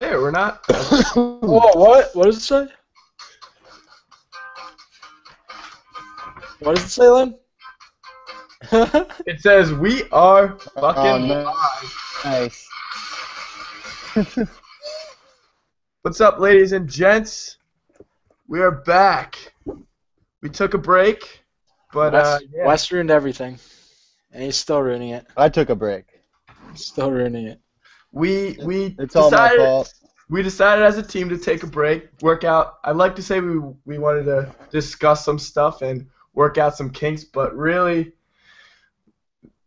Hey, we're not. Oh, what? What does it say? What does it say, Lynn? It says we are Oh, fucking nice. What's up, ladies and gents? We are back. We took a break, but yeah. Wes ruined everything, and he's still ruining it. I took a break. Still ruining it. We It's all my fault. We decided as a team to take a break, work out. I'd like to say we wanted to discuss some stuff and work out some kinks, but really,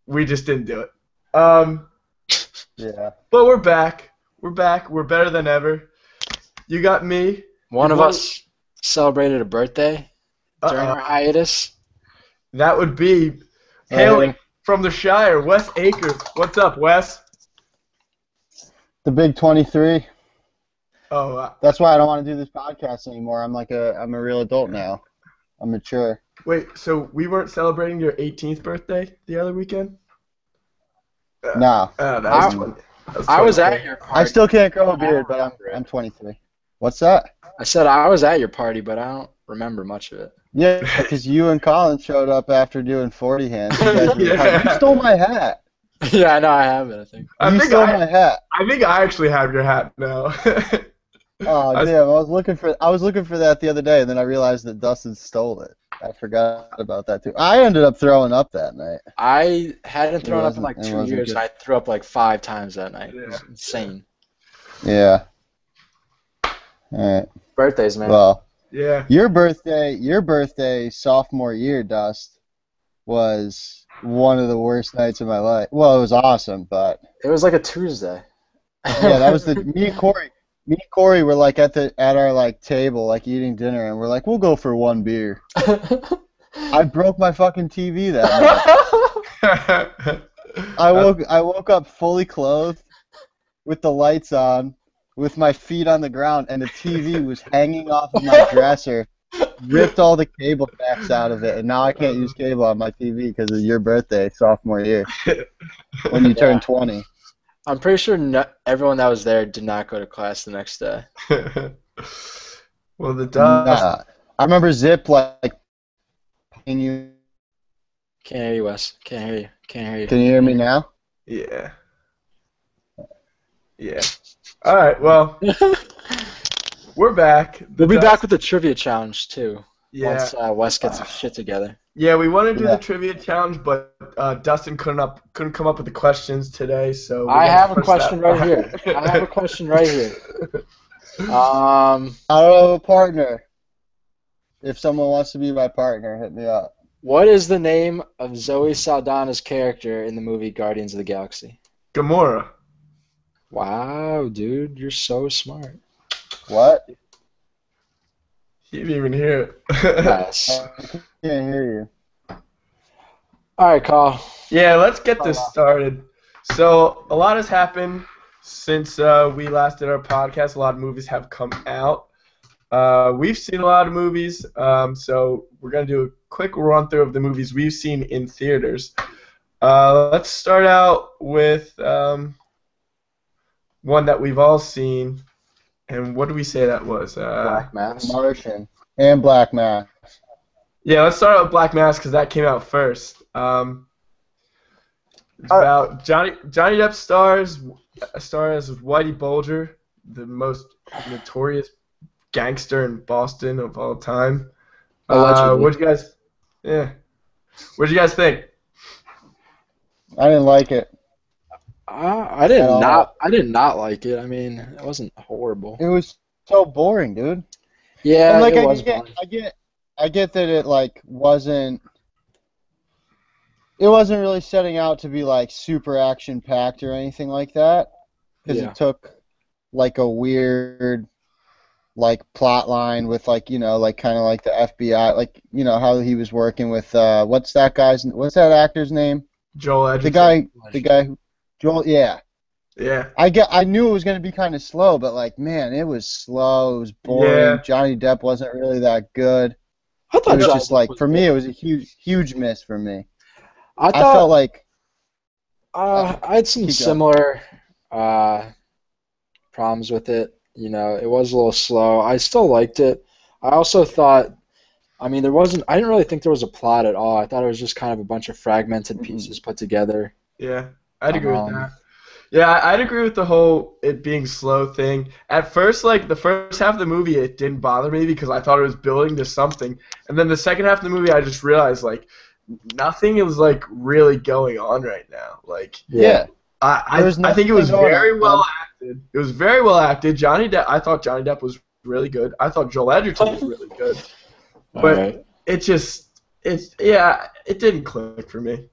we just didn't do it. Yeah. But we're back. We're back. We're better than ever. You got me. One of us celebrated a birthday during our hiatus. That would be hailing from the Shire, Wes Akers. What's up, Wes? The big 23. Oh, That's why I don't want to do this podcast anymore. I'm a real adult now. I'm mature. wait. So we weren't celebrating your 18th birthday the other weekend? No. That was funny. I was at your party. I still can't grow a beard, but I'm 23. What's that? I said I was at your party, but I don't remember much of it. Yeah, because you and Colin showed up after doing 40 hands. You guys were Yeah. You stole my hat. Yeah, I know I have it, I think. You stole my hat. I think I actually have your hat now. Oh damn! I was looking for that the other day, and then I realized that Dustin stole it. I forgot about that too. I ended up throwing up that night. I hadn't thrown up in wasn't- like it 2 wasn't years, good. and I threw up like 5 times that night. It was Yeah. insane. Yeah. All right. Birthdays, man. Well, Yeah. your birthday sophomore year, Dust, was one of the worst nights of my life. Well, it was awesome, but It was like a Tuesday. yeah, that was me and Corey were like at our like table like eating dinner, and we're like, we'll go for one beer. I broke my fucking TV that night. I woke up fully clothed with the lights on, with my feet on the ground, and the TV was hanging off of my dresser. Ripped all the cable jacks out of it, and now I can't use cable on my TV because of your birthday, sophomore year, when you turned 20. I'm pretty sure everyone that was there did not go to class the next day. Well, the dust. Nah. I remember Zip like paying you. Can't hear you, Wes. Can't hear you. Can't hear you. Can you hear me now? Yeah. Yeah. All right. Well, we're back. We'll be back with the trivia challenge too. Yeah. Once Wes gets his shit together. Yeah, we want to do Yeah. the trivia challenge, but Dustin couldn't come up with the questions today, so I have a question right here. I have a question right here. I don't have a partner. If someone wants to be my partner, hit me up. What is the name of Zoe Saldana's character in the movie Guardians of the Galaxy? Gamora. Wow, dude, you're so smart. What? You didn't even hear it. Yes. I can't hear you. All right, Carl. Yeah, let's get this started. So a lot has happened since we last did our podcast. A lot of movies have come out. We've seen a lot of movies, so we're going to do a quick run-through of the movies we've seen in theaters. Let's start out with one that we've all seen. And what do we say that was? Black Mass. Martian and Black Mass. Yeah, let's start out with Black Mass because that came out first. It's about Johnny Depp stars as Whitey Bulger, the most notorious gangster in Boston of all time. Allegedly. What'd you guys think? I didn't like it. I did not like it. I mean, it wasn't horrible. It was so boring, dude. Yeah, And like it was boring. I get that it like wasn't really setting out to be like super action packed or anything like that, because Yeah. it took like a weird like plot line with like like kind of like the FBI, like how he was working with what's that actor's name? Joel Edgerton. The guy who Joel, yeah. Yeah. I knew it was going to be kind of slow, but like, man, it was slow. It was boring. Yeah. Johnny Depp wasn't really that good. I thought It was Johnny just Depp like, was for me, good. it was a huge miss for me. I I thought felt like I had some Keep going. similar problems with it. You know, it was a little slow. I still liked it. I also thought, I mean, I didn't really think there was a plot at all. I thought it was just kind of a bunch of fragmented pieces put together. Yeah, I'd agree with Um, that. Yeah, I'd agree with the whole it being slow thing. At first, like the first half of the movie, it didn't bother me because I thought it was building to something, and then the second half of the movie, I just realized like nothing is like really going on right now. Like Yeah. I think it was very well acted. It was very well acted. I thought Johnny Depp was really good. I thought Joel Edgerton was really good, but Alright. it didn't click for me.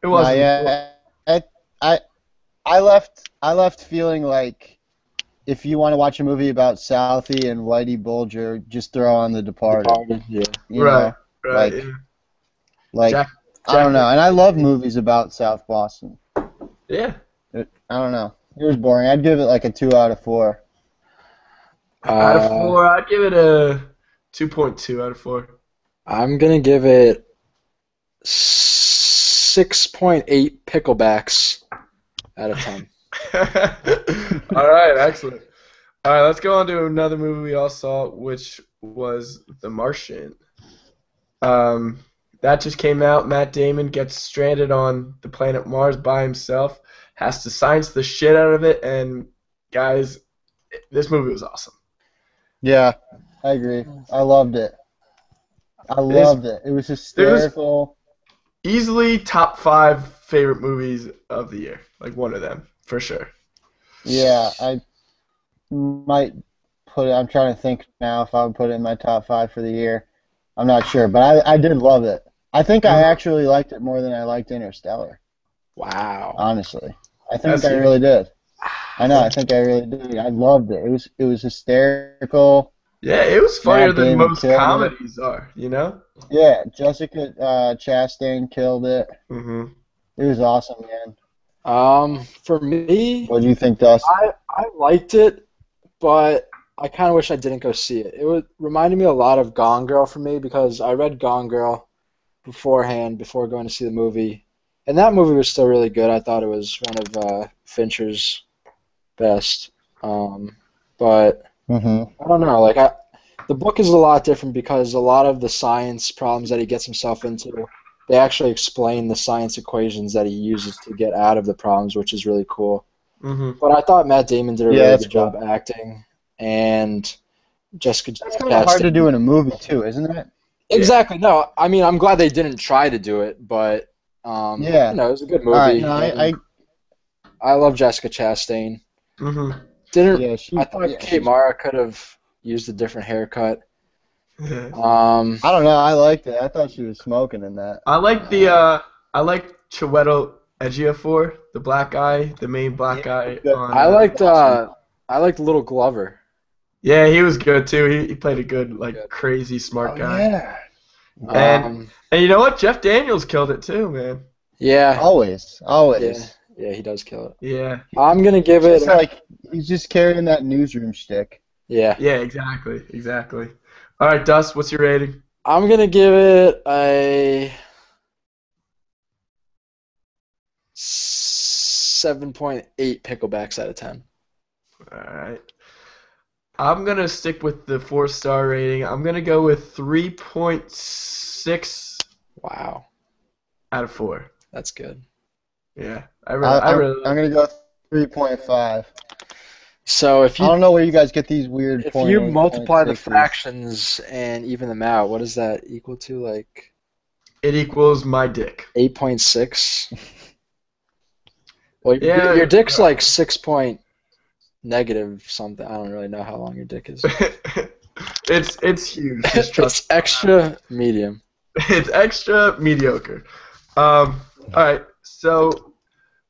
It Nah, wasn't. yeah. I left feeling like if you want to watch a movie about Southie and Whitey Bulger, just throw on The Departed. Yeah. You Right, know? right. Like, Yeah. like Jack, I don't know. And I love movies about South Boston. Yeah. I don't know. It was boring. I'd give it like a 2 out of 4. Out of 4, I'd give it a 2.2 out of 4. I'm gonna give it 6.8 picklebacks out of 10. All right, excellent. All right, let's go on to another movie we all saw, which was The Martian. That just came out. Matt Damon gets stranded on the planet Mars by himself, has to science the shit out of it, and guys, this movie was awesome. Yeah, I agree. I loved it. I loved it. It was hysterical. Easily top 5 favorite movies of the year. Like one of them, for sure. Yeah, I might put it. I'm trying to think now if I would put it in my top 5 for the year. I'm not sure, but I did love it. I think I actually liked it more than I liked Interstellar. Wow. Honestly, I think I really did. I know. I think I really did. I loved it. It was hysterical. Yeah, it was funnier Matt than Damon most killed comedies are, you know? Yeah, Jessica Chastain killed it. Mm-hmm. It was awesome, man. For me, What do you think, Dustin? I liked it, but I kind of wish I didn't go see it. It reminded me a lot of Gone Girl for me because I read Gone Girl beforehand before going to see the movie, and that movie was still really good. I thought it was one of Fincher's best, but I don't know. Like the book is a lot different because a lot of the science problems that he gets himself into, they actually explain the science equations that he uses to get out of the problems, which is really cool. Mm-hmm. But I thought Matt Damon did a really good job acting, and Jessica. That's kind of hard to do in a movie too, isn't it? Exactly. No, I mean I'm glad they didn't try to do it, but Yeah. you know, it was a good movie. All right, no, I love Jessica Chastain. Mm-hmm. I thought Kate Mara could have used a different haircut. I don't know. I liked it. I thought she was smoking in that. I like Chiwetel Ejiofor, the black guy, the main black guy. I liked Little Glover. Yeah, he was good too. He played a good, crazy smart guy. Yeah. And you know what? Jeff Daniels killed it too, man. Yeah. Always. Yeah, he does kill it. Yeah. I'm gonna give it. It's like he's just carrying that newsroom shtick. Yeah. Yeah, exactly. All right, Dust, what's your rating? I'm gonna give it a 7.8 picklebacks out of 10. All right. I'm going to stick with the 4-star rating. I'm going to go with 3.6. Wow. Out of 4. That's good. Yeah. I'm going to go 3.5. So if you I don't know where you guys get these weird if you multiply the fractions and even them out, what does that equal to? Like it equals my dick. 8.6. Well, yeah, your dick's like 6 point negative something. I don't really know how long your dick is. it's huge. It's extra medium. It's extra mediocre. All right, so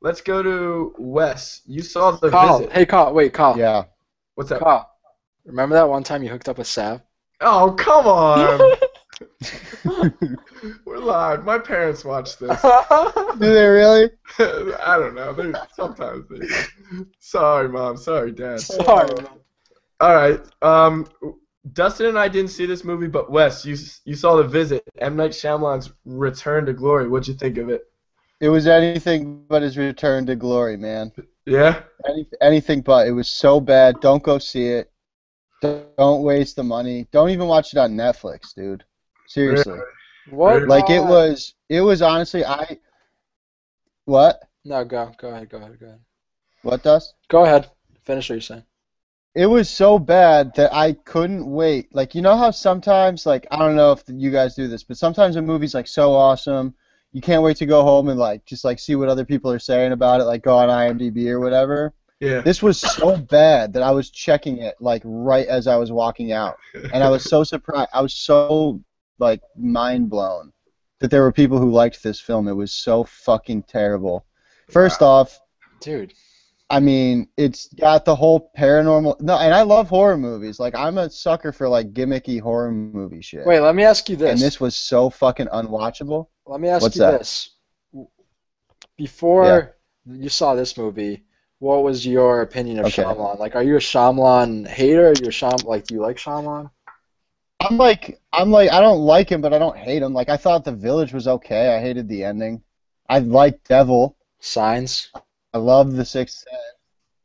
let's go to Wes. You saw The Visit. Hey, Carl. Wait, Carl. Yeah. What's up? Carl, remember that one time you hooked up with Sav? Oh, come on. We're live. My parents watch this. Do they really? I don't know. Sometimes they do. Sorry, Mom. Sorry, Dad. Sorry. All right. Dustin and I didn't see this movie, but Wes, you saw The Visit, M. Night Shyamalan's Return to Glory. What'd you think of it? It was anything but his return to glory, man. Yeah. Anything but. It was so bad. Don't go see it. Don't waste the money. Don't even watch it on Netflix, dude. Really? Seriously. What? Like it was honestly what? No, go ahead. What does? Go ahead. Finish what you're saying. It was so bad that I couldn't wait. Like, you know how sometimes, like, I don't know if you guys do this, but sometimes a movie's like so awesome, you can't wait to go home and like just like see what other people are saying about it, like go on IMDb or whatever. Yeah. This was so bad that I was checking it like right as I was walking out, and I was so surprised. I was so like mind blown that there were people who liked this film. It was so fucking terrible. First off, Dude. I mean, it's got the whole paranormal. No, and I love horror movies. Like, I'm a sucker for like gimmicky horror movie shit. Wait, let me ask you this. And this was so fucking unwatchable. Let me ask What's you that? this. Before you saw this movie, what was your opinion of Okay. Shyamalan? Like, are you a Shyamalan hater? Are you do you like Shyamalan? I'm like, I don't like him, but I don't hate him. Like, I thought The Village was okay. I hated the ending. I like Devil. Signs? I love The Sixth Sense.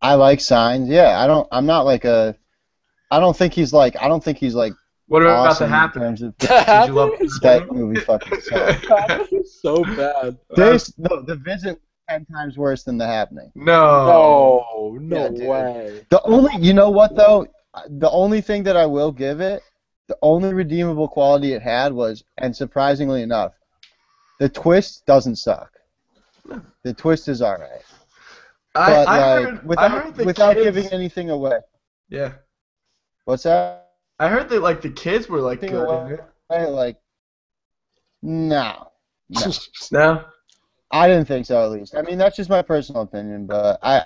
I like Signs. Yeah, I don't think he's like What about awesome The in Happening? terms of Did you love that movie fucking sucks. So bad. No, The Visit was 10 times worse than The Happening. No. No Yeah, dude. way. You know what though? The only thing that I will give it, the only redeemable quality it had was, and surprisingly enough, the twist doesn't suck. The twist is alright. But I heard the without kids, giving anything away. Yeah. What's that? I heard that like the kids were like Anything good away? in it. Like, no. No? I didn't think so, at least. I mean, that's just my personal opinion, but I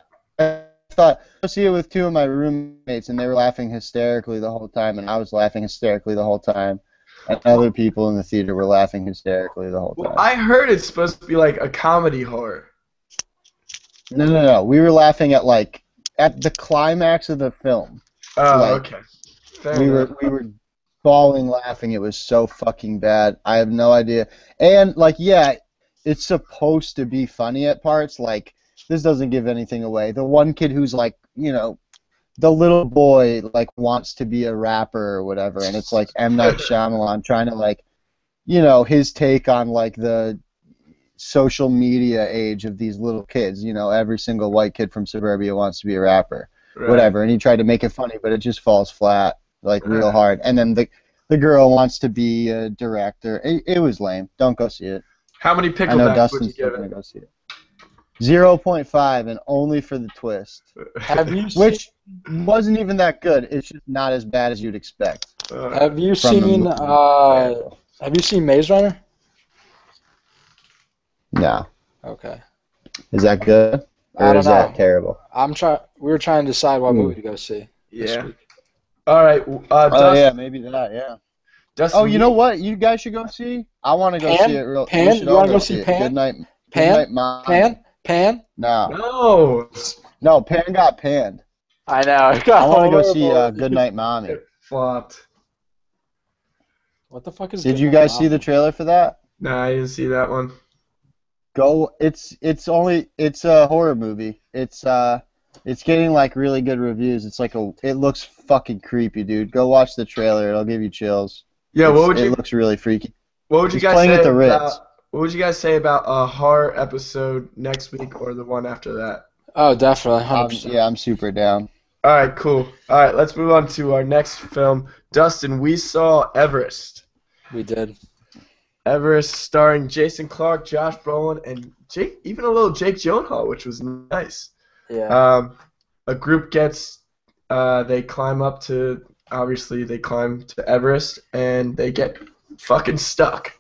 thought I'll see it with two of my roommates, and they were laughing hysterically the whole time, and I was laughing hysterically the whole time, and other people in the theater were laughing hysterically the whole time. Well, I heard it's supposed to be like a comedy horror. No. We were laughing at the climax of the film. Oh, Like, okay. Fair We enough. were bawling laughing. It was so fucking bad. I have no idea. And like, yeah, it's supposed to be funny at parts. Like, this doesn't give anything away. The one kid who's like, the little boy like wants to be a rapper or whatever, and it's like M. Night Shyamalan trying to like, his take on like the social media age of these little kids. Every single white kid from suburbia wants to be a rapper, Right. whatever. And he tried to make it funny, but it just falls flat, like real hard. And then the girl wants to be a director. It was lame. Don't go see it. How many I know picklebacks would you Dustin's still give gonna it? go see it. 0.5, and only for the twist, Have you which wasn't even that good. It's just not as bad as you'd expect. have you From the seen movie. have you seen Maze Runner? No. Okay. Is that good? Or I don't is that know. terrible? We were trying to decide what movie to go see this Yeah. week. All right. Oh Dustin, yeah, maybe that. Yeah. Dustin, Oh, you know what? You guys should go see. I want to go Pan? see it. We Pan? should You all wanna go see it. Pan? Good night. Pan? Good night, Mom. Pan? No. No. Pan got panned. I know. I want to go see Good Night, Mommy. It flopped. What the fuck is? Did Good you Night guys see Mommy? the trailer for that? Nah, I didn't see that one. Go. It's a horror movie. It's getting like really good reviews. It looks fucking creepy, dude. Go watch the trailer. It'll give you chills. Yeah. It looks really freaky. What would you It's guys playing say at the Ritz. about? What would you guys say about a horror episode next week or the one after that? Oh, definitely, 100%. Yeah, I'm super down. All right, cool. All right, let's move on to our next film. Dustin, we saw Everest. We did. Everest, starring Jason Clarke, Josh Brolin, and even a little Jake Gyllenhaal, which was nice. Yeah. A group they climb to Everest, and they get fucking stuck.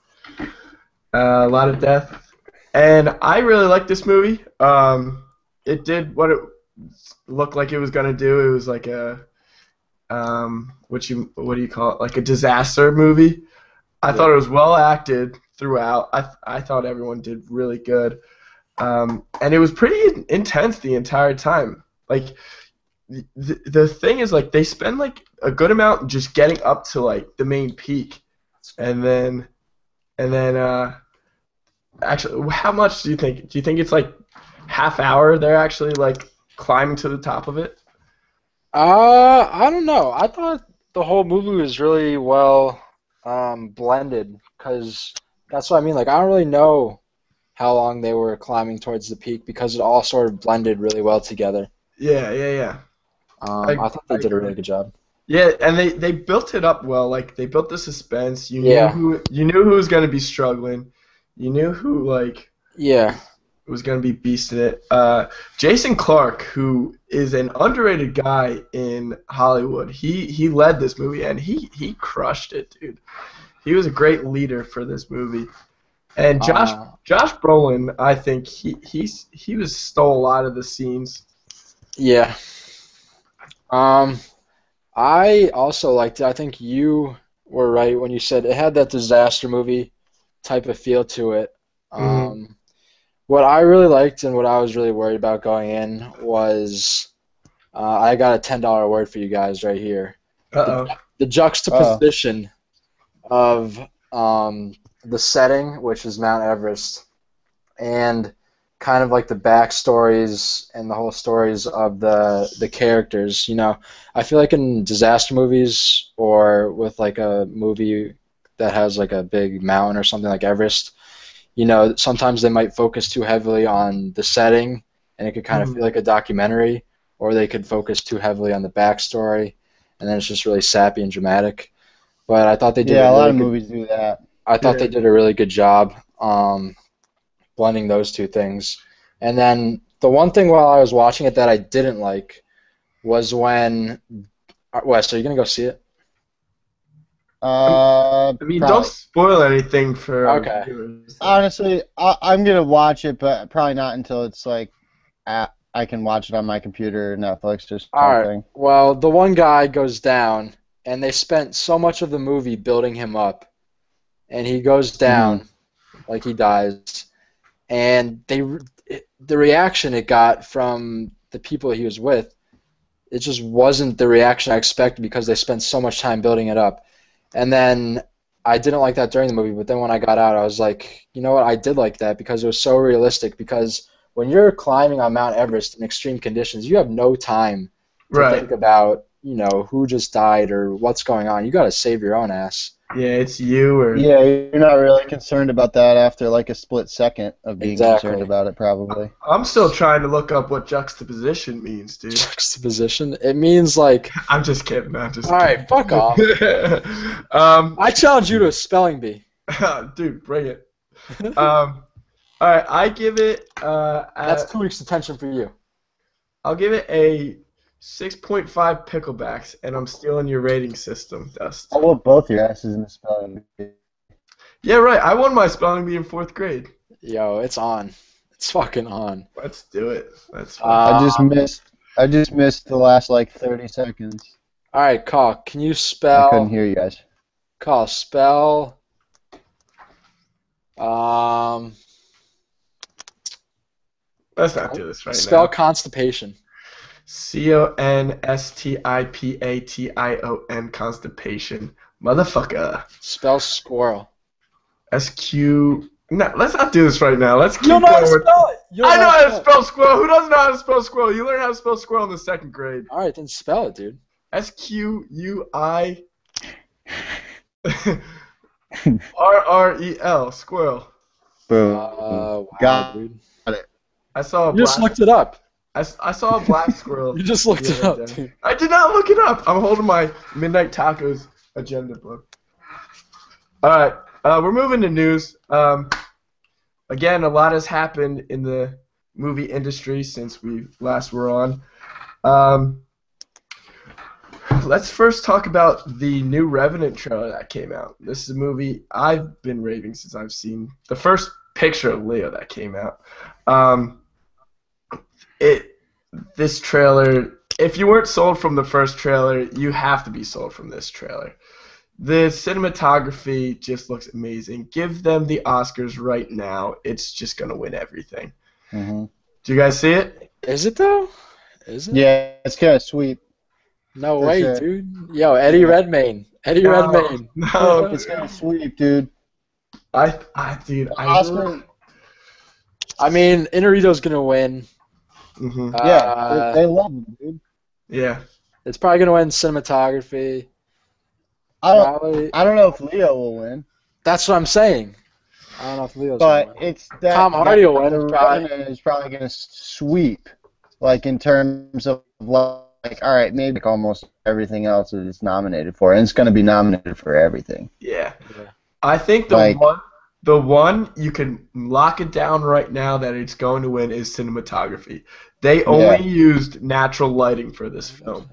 A lot of death. And I really liked this movie. It did what it looked like it was going to do. It was like a, what do you call it? Like a disaster movie. I thought it was well acted throughout. I thought everyone did really good. And it was pretty intense the entire time. Like, the thing is, like, they spend, like, a good amount just getting up to, like, the main peak. And then, actually, how much do you think? Do you think it's, like, half hour they're actually, like, climbing to the top of it? I don't know. I thought the whole movie was really well blended, because that's what I mean. Like, I don't really know how long they were climbing towards the peak because it all sort of blended really well together. Yeah. I thought they did a agree. really good job. Yeah, and they built it up well. Like they built the suspense. Yeah. You knew who was gonna be struggling. You knew who Yeah. was gonna be beasting it. Jason Clarke, who is an underrated guy in Hollywood, he led this movie and he crushed it, dude. He was a great leader for this movie. And Josh Brolin, I think he stole a lot of the scenes. Yeah. I also liked it. I think you were right when you said it had that disaster movie type of feel to it. What I really liked and what I was really worried about going in was I got a $10 word for you guys right here. The juxtaposition of the setting, which is Mount Everest, and kind of like the backstories and the whole stories of the characters. You know, I feel like in disaster movies or with like a movie that has like a big mountain or something like Everest, you know, sometimes they might focus too heavily on the setting and it could kind of feel like a documentary, or they could focus too heavily on the backstory and then it's just really sappy and dramatic. But I thought they did a lot of movies do that. I thought they did a really good job blending those two things. And then the one thing while I was watching it that I didn't like was when Wes, are you gonna go see it? I mean, don't spoil anything for viewers. Honestly, I'm gonna watch it, but probably not until it's like I can watch it on my computer or Netflix or something. All right. Well, the one guy goes down, and they spent so much of the movie building him up, and he goes down like he dies, and the reaction it got from the people he was with, it just wasn't the reaction I expected because they spent so much time building it up. And then I didn't like that during the movie, but then when I got out, I was like, you know what, I did like that because it was so realistic. Because when you're climbing on Mount Everest in extreme conditions, you have no time to think about, you know, who just died or what's going on. You got to save your own ass. Yeah, it's you or... Yeah, you're not really concerned about that after like a split second of being concerned about it, probably. I'm still trying to look up what juxtaposition means, dude. Juxtaposition? It means like... I'm just kidding. All right, fuck off. I challenge you to a spelling bee. Dude, bring it. All right, I give it... That's 2 weeks detention for you. I'll give it a 6.5 picklebacks, and I'm stealing your rating system, Dust. I'll whoop both your asses in the spelling bee. Yeah, right. I won my spelling bee in 4th grade. Yo, it's on. It's fucking on. Let's do it. That's fun. I just missed the last like 30 seconds. All right, Carl, can you spell? I couldn't hear you guys. Carl, spell. Let's not do this right now. Spell constipation. CONSTIPATION, constipation. Motherfucker. Spell squirrel. SQ. No, let's not do this right now. Let's keep going. I know how to spell squirrel. Who doesn't know how to spell squirrel? You learned how to spell squirrel in the 2nd grade. All right, then spell it, dude. SQUI RREL, squirrel. Boom. Wow, dude. Got it. I saw. You just looked it up. I saw a black squirrel. You just looked it up, dude. I did not look it up. I'm holding my Midnight Tacos agenda book. All right, we're moving to news. Again, a lot has happened in the movie industry since we last were on. Let's first talk about the new Revenant trailer that came out. This is a movie I've been raving since I've seen the first picture of Leo that came out. This trailer, if you weren't sold from the first trailer, you have to be sold from this trailer. The cinematography just looks amazing. Give them the Oscars right now. It's just going to win everything. Do you guys see it? Is it, though? Is it? Yeah, it's kind of sweet. No way, dude. Yo, Eddie Redmayne. Redmayne. No. It's kind of sweet, dude. Oscar. I mean, Inarrito's going to win. Hmm. Yeah, they love him, dude. Yeah. It's probably gonna win cinematography. I don't, Probably. I don't know if Leo will win, That's what I'm saying. I don't know if Leo's gonna but win. it's that Tom Hardy will the win. Probably. Revenant is probably going to sweep, like in terms of like, all right, maybe like almost everything else that it's nominated for, and it's going to be nominated for everything. Yeah. Yeah. I think Like, the one you can lock it down right now that it's going to win is cinematography. They only yeah. used natural lighting for this film.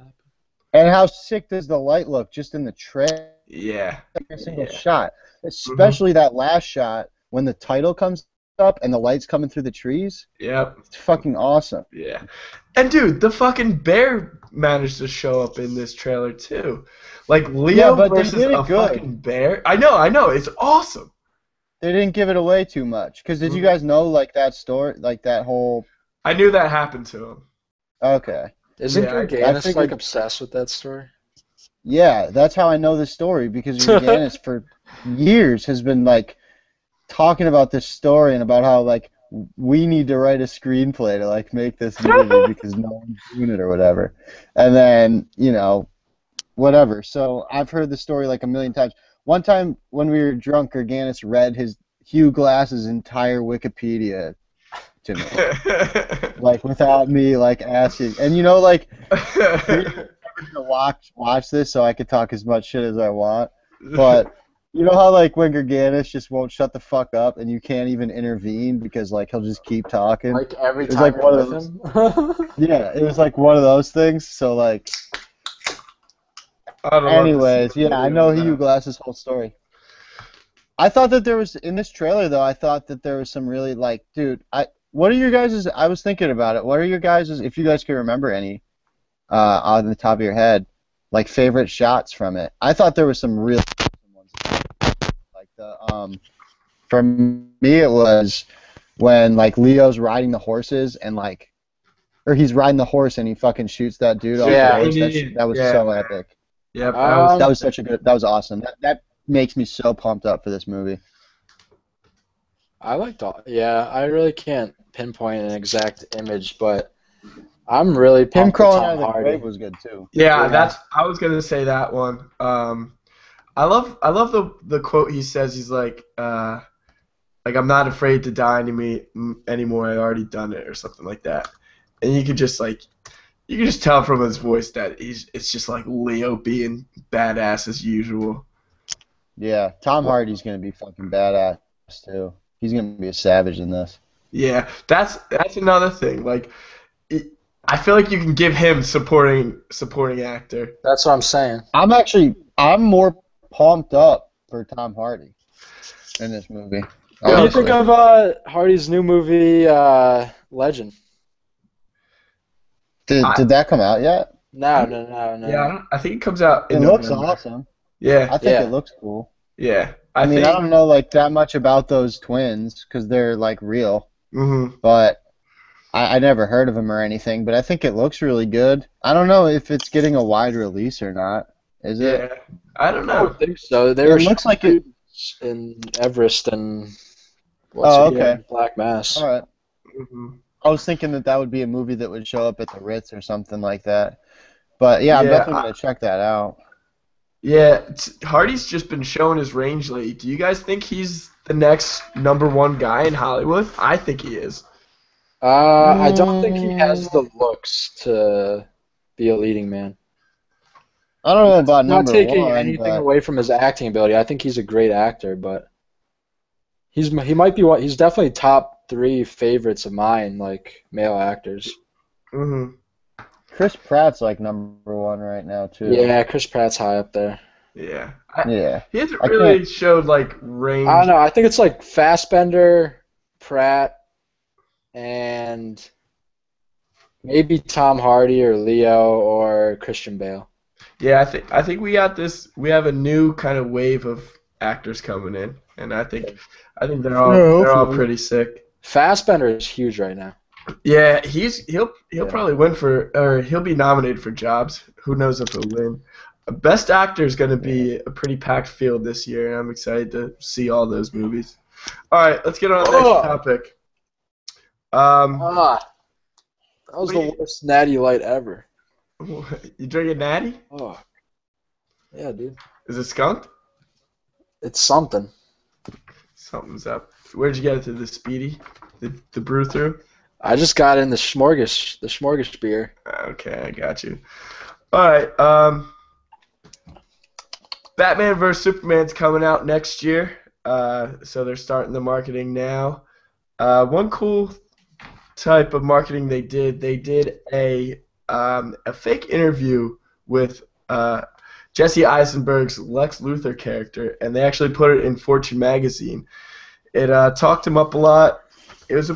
And how sick does the light look just in the trailer? Yeah. Every single Yeah. shot, Hmm. especially that last shot when the title comes up and the light's coming through the trees. Yep. It's fucking awesome. Yeah. And dude, the fucking bear managed to show up in this trailer too. Like Yeah, Leo but they versus did a it good. fucking bear. I know, it's awesome. They didn't give it away too much. Because did you Mhm. guys know like that story, like that whole? I knew that happened to him. Okay, Isn't Yeah. I Garganis like figured. obsessed with that story? Yeah, that's how I know this story because Urganis for years has been like talking about this story and about how like we need to write a screenplay to like make this movie because no one's doing it or whatever. And then, whatever. So I've heard the story like a million times. One time when we were drunk, Urganis read his Hugh Glass's entire Wikipedia to me. Like without me like asking. And like you're never gonna watch this so I could talk as much shit as I want. But you know how like when Garganis just won't shut the fuck up and you can't even intervene because like he'll just keep talking. Like every It was time like you're one of with those. him? Yeah, it was like one of those things. So like, I'd love to see anyways, a yeah, I video know of Hugh that. Glass's whole story. I thought that there was in this trailer though. I thought that there was some really like, dude. What are your guys'? I was thinking about it. What are your guys'? If you guys can remember any, on the top of your head, like favorite shots from it. I thought there was some really awesome ones. Like for me it was when like Leo's riding the horses and like, or he's riding the horse and he fucking shoots that dude off the Yeah. horse. That was Yeah. so epic. Yep, that was That Um, was such a good. That was awesome. That makes me so pumped up for this movie. I liked all. Yeah, I really can't pinpoint an exact image, but I'm really Him pumped for crawling out Tom of the grave Hardy. was good too. yeah, Yeah. I was gonna say that one. I love the quote he says. He's like I'm not afraid to die anymore. I already done it or something like that. And you can just tell from his voice that it's just like Leo being badass as usual. Yeah, Tom Hardy's gonna be fucking badass too. He's gonna be a savage in this. Yeah, that's another thing. Like it, I feel like you can give him supporting actor. That's what I'm saying. I'm more pumped up for Tom Hardy in this movie. What do you think Honestly, of Hardy's new movie, Legend? I did that come out yet? No, I no, no, no, yeah, no. I think it comes out It in looks November. awesome. Yeah, I think it Yeah. looks cool. yeah. I I mean, I think. don't know like that much about those twins because they're like real, Mhm. but I never heard of them or anything. But I think it looks really good. I don't know if it's getting a wide release or not. Is it? Yeah, I don't I know. would think so. They It were looks like it. shooting in Everest and what's Oh, it? Yeah, okay. Black Mass. All right. Mhm. I was thinking that would be a movie that would show up at the Ritz or something like that. But yeah, I'm Yeah, definitely gonna check that out. yeah. Hardy's just been showing his range lately. Do you guys think he's the next number one guy in Hollywood? I think he is. I don't think he Mm, has the looks to be a leading man. I don't know about Not number taking one, anything but away from his acting ability. I think he's a great actor, but he might be one. He's definitely top three favorites of mine, like male actors. Mhm. Chris Pratt's like number one right now too. Yeah, Chris Pratt's high up there. Yeah. Yeah, He hasn't I can't. really showed like I don't range. know. I think it's like Fassbender, Pratt, and maybe Tom Hardy or Leo or Christian Bale. Yeah, I think we got this. We have a new kind of wave of actors coming in, and I think Yeah, they're all hopefully. pretty sick. Fassbender is huge right now. Yeah, he'll Yeah. probably win or he'll be nominated for jobs. Who knows if he'll win? Best actor is going to Yeah. be a pretty packed field this year, and I'm excited to see all those movies. All right, let's get on to the next Oh, topic. Um, ah, That was the worst natty light ever. You drinking natty? Oh, yeah, dude. Is it skunked? It's something. Something's up. Where'd you get it to? The Speedy? The brew through? I just got in the smorgas beer. Okay, I got you. All right. Batman vs Superman's coming out next year, so they're starting the marketing now. One cool type of marketing they did a fake interview with Jesse Eisenberg's Lex Luthor character, and they actually put it in Fortune magazine. It talked him up a lot. It was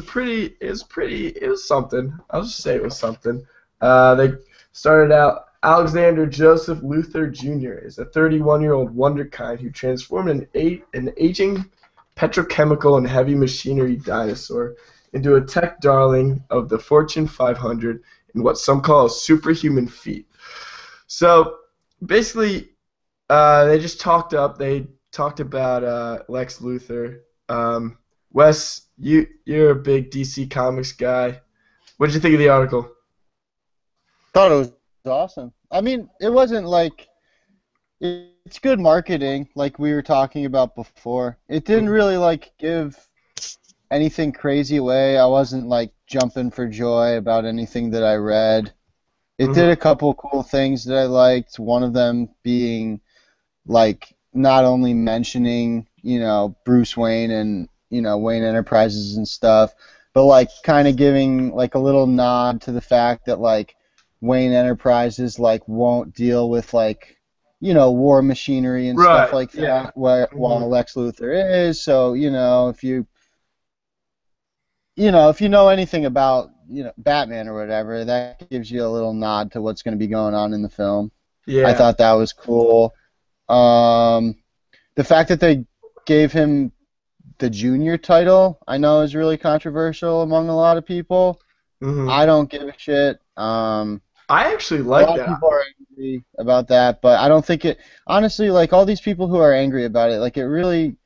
something. I'll just say it was something. They started out. Alexander Joseph Luthor Jr. is a 31-year-old wonderkind who transformed an aging petrochemical and heavy machinery dinosaur into a tech darling of the Fortune 500 in what some call a superhuman feat. So basically, they just talked up. They talked about Lex Luthor. Wes, you're a big DC Comics guy. What did you think of the article? Thought it was awesome. I mean, it wasn't like it's good marketing, like we were talking about before. It didn't really like give anything crazy away. I wasn't like jumping for joy about anything that I read. It did a couple cool things that I liked. One of them being like not only mentioning, Bruce Wayne and, Wayne Enterprises and stuff, but like kind of giving like a little nod to the fact that like Wayne Enterprises like won't deal with like war machinery and stuff like that while Lex Luthor is. So if you know anything about Batman or whatever, that gives you a little nod to what's going to be going on in the film. Yeah, I thought that was cool. The fact that they gave him the junior title, I know, is really controversial among a lot of people. I don't give a shit. I actually like that. A lot of people are angry about that, but I don't think it. Honestly, like all these people who are angry about it, like it really.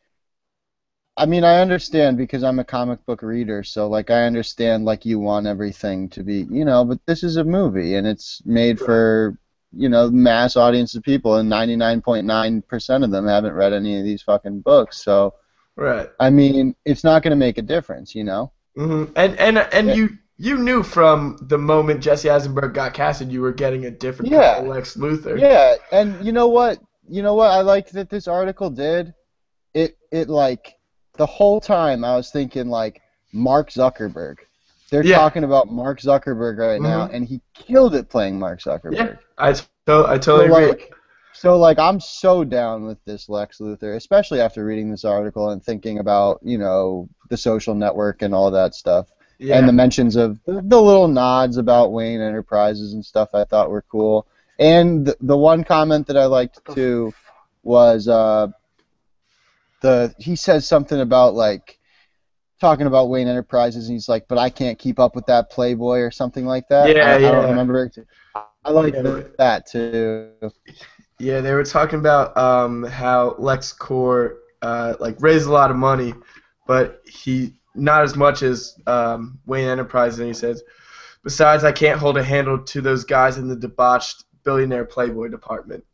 I mean, I understand because I'm a comic book reader, so like I understand like you want everything to be, but this is a movie and it's made for, mass audience of people, and 99.9% of them haven't read any of these fucking books, so. Right. I mean, it's not going to make a difference, And you knew from the moment Jesse Eisenberg got casted, you were getting a different kind of Lex Luthor. Yeah, and you know what I liked that this article did? It like the whole time I was thinking like Mark Zuckerberg. They're talking about Mark Zuckerberg right now, and he killed it playing Mark Zuckerberg. Yeah, I totally agree. So like I'm so down with this Lex Luthor, especially after reading this article and thinking about the Social Network and all that stuff. Yeah. And the mentions of the little nods about Wayne Enterprises and stuff I thought were cool. And the one comment that I liked too was he says something about like talking about Wayne Enterprises, and he's like, but I can't keep up with that Playboy or something like that. I don't remember. I like that too. Yeah, they were talking about how LexCorp like raised a lot of money, but he not as much as Wayne Enterprises, and he says, besides, I can't hold a handle to those guys in the debauched billionaire Playboy department.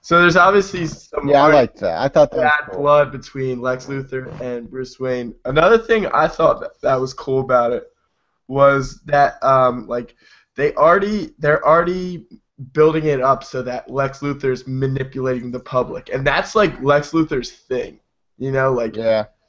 So there's obviously some I like that. I thought that was bad cool. blood between Lex Luthor and Bruce Wayne. Another thing I thought that was cool about it was that like they're already building it up so that Lex Luthor's manipulating the public, and that's like Lex Luthor's thing,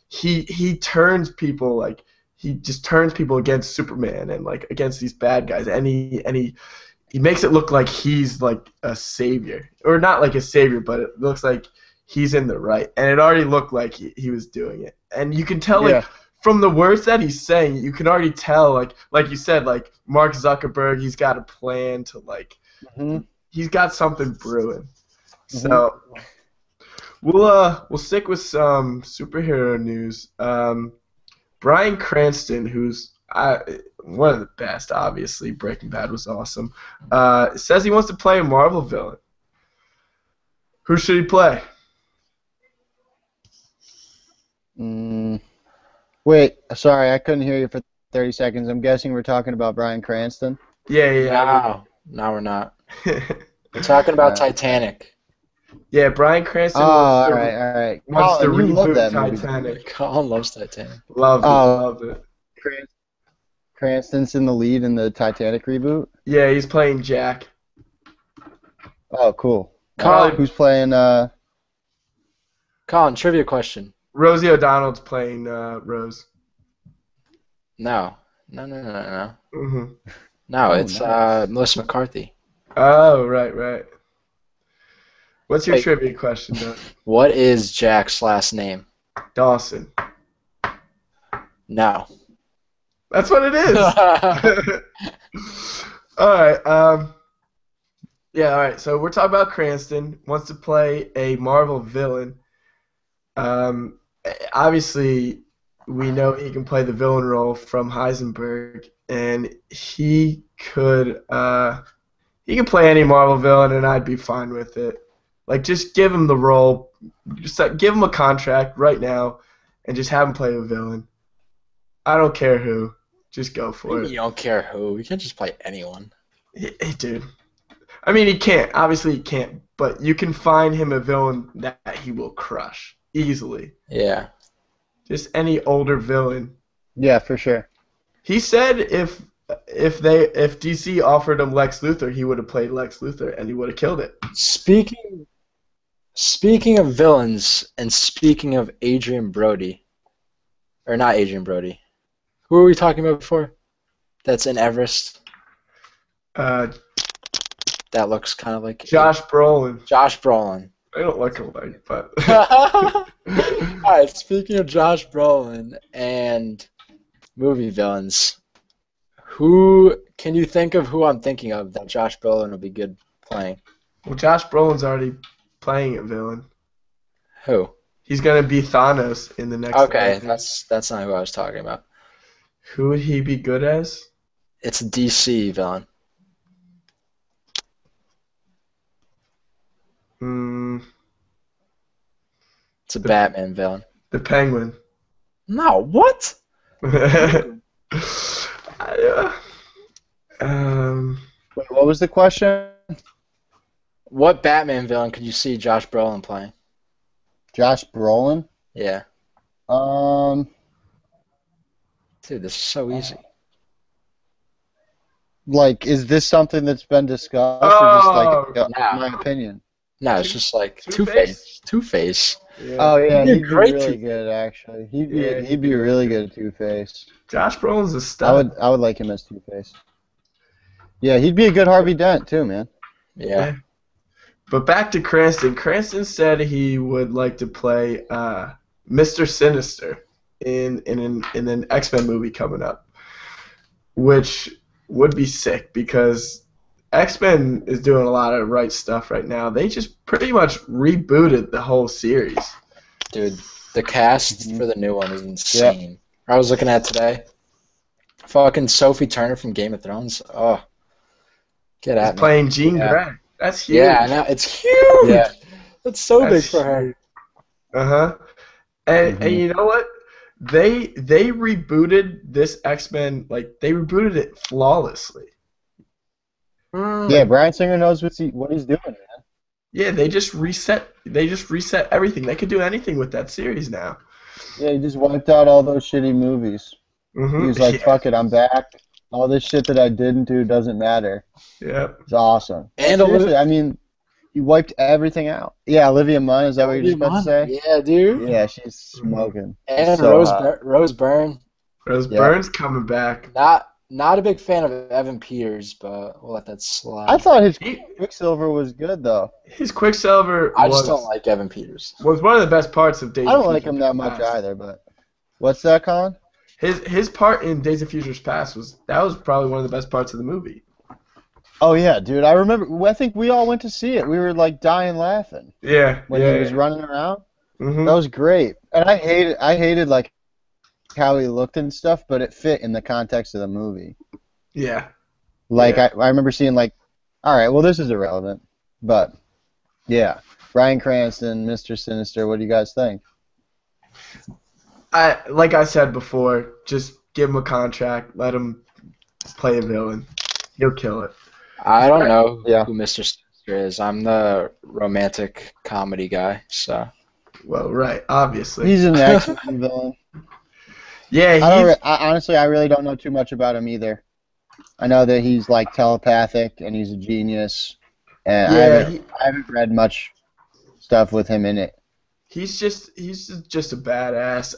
he turns people like he just turns people against Superman and like against these bad guys, and he makes it look like he's like a savior, or not like a savior, but it looks like he's in the right, and it already looked like he was doing it, and you can tell like from the words that he's saying, you can already tell like you said, like Mark Zuckerberg, he's got a plan to like he's got something brewing. So we'll stick with some superhero news. Bryan Cranston, who's one of the best, obviously. Breaking Bad was awesome. Says he wants to play a Marvel villain. Who should he play? Wait, sorry, I couldn't hear you for 30 seconds. I'm guessing we're talking about Bryan Cranston. Yeah. No, we're not. We're talking about Alright. Titanic. Yeah, Bryan Cranston Oh, wants to, all right. wants to Colin, you love reboot that movie. Titanic. Colin loves Titanic. Loved it. Oh, Loved it. Cranston's in the lead in the Titanic reboot. Yeah, he's playing Jack. Oh, cool. Colin, Who's playing? Colin, trivia question. Rosie O'Donnell's playing Rose. No. Mm-hmm. No, Oh, it's nice. Melissa McCarthy. Oh, right. What's your Wait. trivia question, though? What is Jack's last name? Dawson. No. That's what it is. All right. Yeah. All right. So we're talking about Cranston wants to play a Marvel villain. Obviously, we know he can play the villain role from Heisenberg, and he could play any Marvel villain, and I'd be fine with it. Like, just give him the role, just give him a contract right now, and just have him play a villain. I don't care who. Just go for it. You don't care who. You can't just play anyone. Hey, dude. I mean, he can't. Obviously, he can't. But you can find him a villain that he will crush easily. Yeah. Just any older villain. Yeah, for sure. He said if DC offered him Lex Luthor, he would have played Lex Luthor and he would have killed it. Speaking of villains and speaking of Adrian Brody, or not Adrian Brody, who were we talking about before? That's in Everest. Josh That looks kind of like Brolin. Josh Brolin. I don't like him like, but. All right. Speaking of Josh Brolin and movie villains, who can you think of? Who I'm thinking of that Josh Brolin would be good playing? Well, Josh Brolin's already playing a villain. Who? He's gonna be Thanos in the next. Okay, movie. that's not who I was talking about. Who would he be good as? It's a DC villain. It's a Batman villain. The Penguin. No, what? Wait, what was the question? What Batman villain could you see Josh Brolin playing? Josh Brolin? Yeah. Dude, this is so easy. Like, is this something that's been discussed, or just like no. my opinion? No, it's just like Two-Face? Two-Face. Yeah. Oh yeah, He'd be he'd be great really Two-Face. good actually. Yeah, He'd be really good at Two-Face. Josh Brolin's a stud. I would like him as Two-Face. Yeah, he'd be a good Harvey Dent too, man. Yeah. But back to Cranston. Cranston said he would like to play Mr. Sinister in an X-Men movie coming up, which would be sick because X-Men is doing a lot of right stuff right now. They just pretty much rebooted the whole series. Dude, the cast for the new one is insane. I was looking at today. Fucking Sophie Turner from Game of Thrones. Oh. Get at He's me. playing Jean Grey. That's huge. Yeah, I know. It's huge. Yeah. That's so big That's for her. Uh-huh. And you know what? They rebooted this X-Men, like, they rebooted it flawlessly. Yeah, Bryan Singer knows what he's doing, man. Yeah, they just reset everything. They could do anything with that series now. Yeah, he just wiped out all those shitty movies. Mm-hmm. He was like, fuck it, I'm back. All this shit that I didn't do doesn't matter. Yep. It's awesome. And seriously, I mean, he wiped everything out. Yeah, Olivia Munn, is that what you're just about to say? Yeah, dude. Yeah, she's smoking. And So, Rose Byrne. Rose Byrne's coming back. Not a big fan of Evan Peters, but we'll let that slide. I thought his Quicksilver was good, though. His Quicksilver I just don't like Evan Peters. was one of the best parts of Days I of don't like Future him that much Past. either, but... What's that, Colin? His part in Days of Future's Past was probably one of the best parts of the movie. Oh, yeah, dude. I remember... I think we all went to see it. We were, like, dying laughing. Yeah. When he was running around. Mm-hmm. That was great. And I hated, like, how he looked and stuff, but it fit in the context of the movie. Yeah. Like, Yeah. I remember seeing, like, all right, well, this is irrelevant. But, yeah. Bryan Cranston, Mr. Sinister, what do you guys think? Like I said before, just give him a contract, let him play a villain. He'll kill it. I don't know Yeah. who Mr. Sinister is. I'm the romantic comedy guy, so. Well, right, obviously. He's an X-Men villain. Yeah, Honestly, I really don't know too much about him either. I know that he's like telepathic and he's a genius, and I haven't read much stuff with him in it. he's just a badass.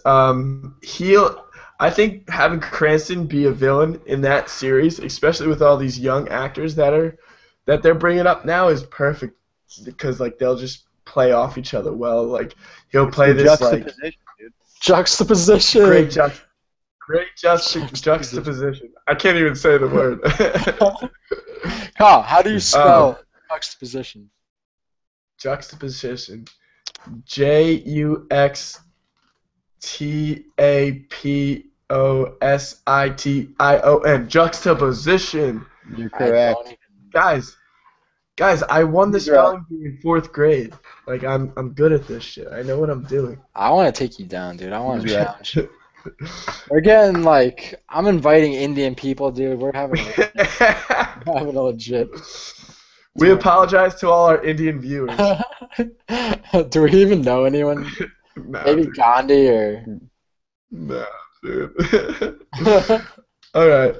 I think having Cranston be a villain in that series, especially with all these young actors that they're bringing up now, is perfect because like they'll just play off each other well. Like he'll play this like Juxtaposition. Great juxtaposition. I can't even say the word. Carl, how do you spell juxtaposition? Juxtaposition. Juxtaposition. Juxtaposition. You're correct. Guys, I won the spelling bee in 4th grade. Like I'm good at this shit. I know what I'm doing. I want to take you down, dude. I want to challenge you. We're getting like I'm inviting Indian people, dude. We're having a legit. We apologize to all our Indian viewers. Do we even know anyone? Nah, Maybe dude. Gandhi or. Nah, dude. All right.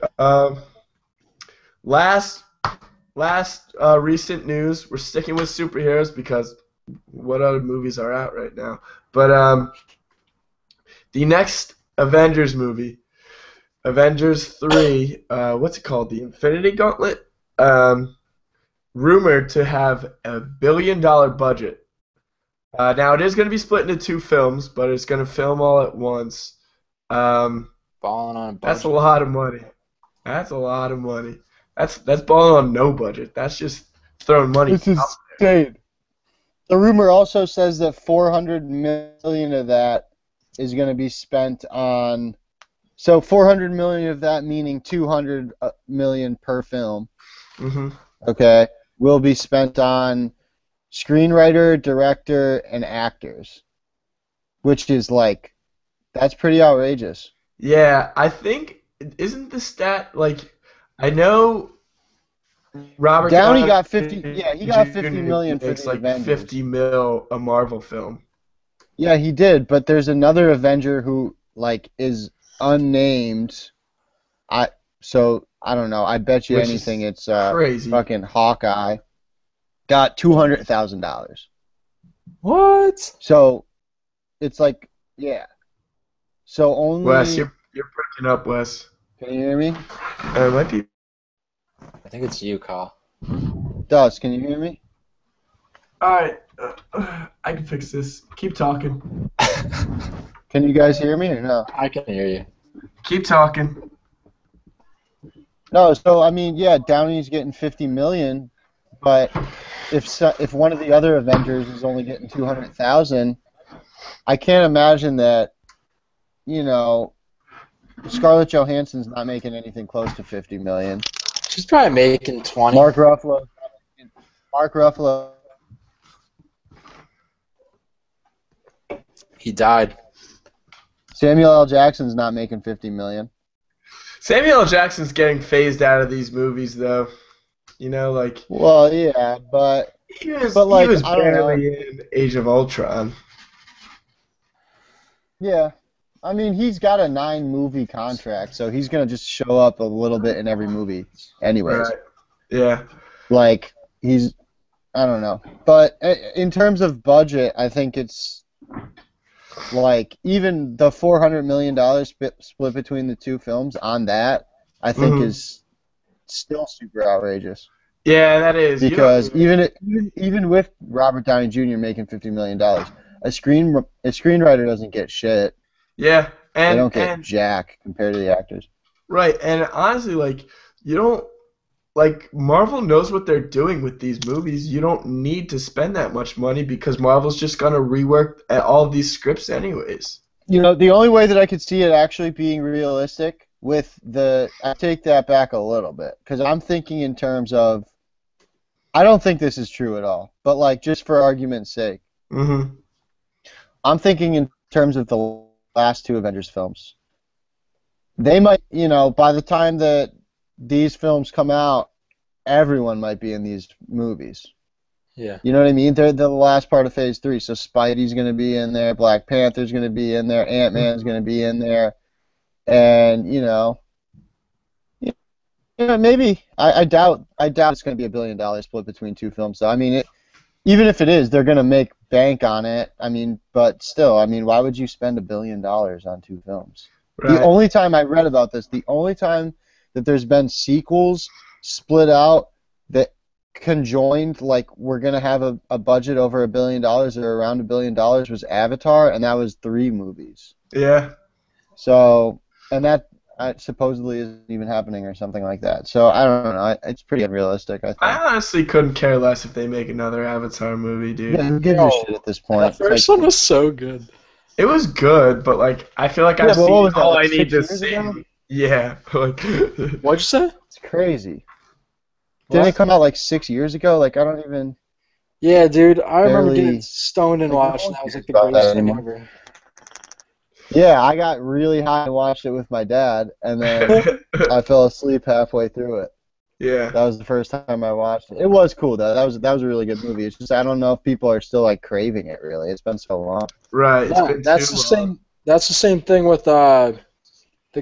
Last recent news. We're sticking with superheroes because what other movies are out right now? But the next Avengers movie, Avengers 3. What's it called? The Infinity Gauntlet. Rumored to have $1 billion budget. Now it is going to be split into 2 films, but it's going to film all at once. Balling on a budget. That's a lot of money. That's balling on no budget. That's just throwing money. This is insane. The rumor also says that $400 million of that is going to be spent on. So $400 million of that, meaning $200 million per film. Mm-hmm. Okay, will be spent on screenwriter, director, and actors, which is like, that's pretty outrageous. Yeah, I think isn't the stat like I know Robert Downey got 50. Yeah, he got 50 million for makes the like Avengers. 50 mil a Marvel film. Yeah, he did, but there's another Avenger who like is unnamed. So I don't know. I bet you Which anything is it's crazy. fucking Hawkeye. Got $200,000. What? So it's like, yeah. So only. Wes, you're breaking up, Wes. Can you hear me? It might be. I think it's you, Carl. Dust, can you hear me? All right, I can fix this. Keep talking. Can you guys hear me or no? I can hear you. Keep talking. No, so I mean, yeah, Downey's getting 50 million, but if one of the other Avengers is only getting 200,000, I can't imagine that, you know, Scarlett Johansson's not making anything close to 50 million. She's probably making 20. Mark Ruffalo. He died. Samuel L. Jackson's not making 50 million. Samuel L. Jackson's getting phased out of these movies, though. You know, like. Well, yeah, but He was like, I don't barely in Age of Ultron. yeah. I mean, he's got a 9-movie contract, so he's gonna just show up a little bit in every movie, anyways. Right. Yeah. Like I don't know, but in terms of budget, I think it's like even the $400 million split between the 2 films on that, I think is still super outrageous. Yeah, that is. Because even with Robert Downey Jr. making $50 million, a screenwriter doesn't get shit. Yeah, and they don't get jack compared to the actors. Right, and honestly, like you don't like Marvel knows what they're doing with these movies. You don't need to spend that much money because Marvel's just gonna rework all of these scripts anyways. You know, the only way that I could see it actually being realistic I take that back a little bit because I'm thinking in terms of, I don't think this is true at all, but like just for argument's sake, I'm thinking in terms of the last 2 Avengers films. they might, by the time that these films come out, everyone might be in these movies. Yeah. You know what I mean? They're the last part of Phase 3, so Spidey's going to be in there, Black Panther's going to be in there, Ant-Man's going to be in there, and maybe I doubt it's going to be $1 billion split between two films. So I mean, even if it is, they're going to make bank on it. I mean, but still, I mean, why would you spend $1 billion on two films? The Right. only time I read about this, the only time that there's been sequels split out that conjoined, like we're going to have a budget over $1 billion or around $1 billion was Avatar, and that was 3 movies. Yeah. So, and that supposedly isn't even happening or something like that. So I don't know. It's pretty unrealistic, I I think. honestly couldn't care less if they make another Avatar movie, dude. Yeah, who gives a shit at this point? That It's first like, one was so good. It was good, but like I feel like yeah, I've but what seen was that, all like I need 6 to years see. ago? Yeah. Like What'd you say? It's crazy. Didn't it come out like 6 years ago? Like I don't even Yeah, dude. I remember getting barely. stoned and Like, no watching one that. Was like cares the about that greatest thing anymore. ever. Yeah, I got really high and watched it with my dad, and then I fell asleep halfway through it. Yeah. That was the first time I watched it. It was cool though. That was a really good movie. It's just I don't know if people are still like craving it. Really, it's been so long. Right. It's No, been that's too the long. same. That's the same thing with the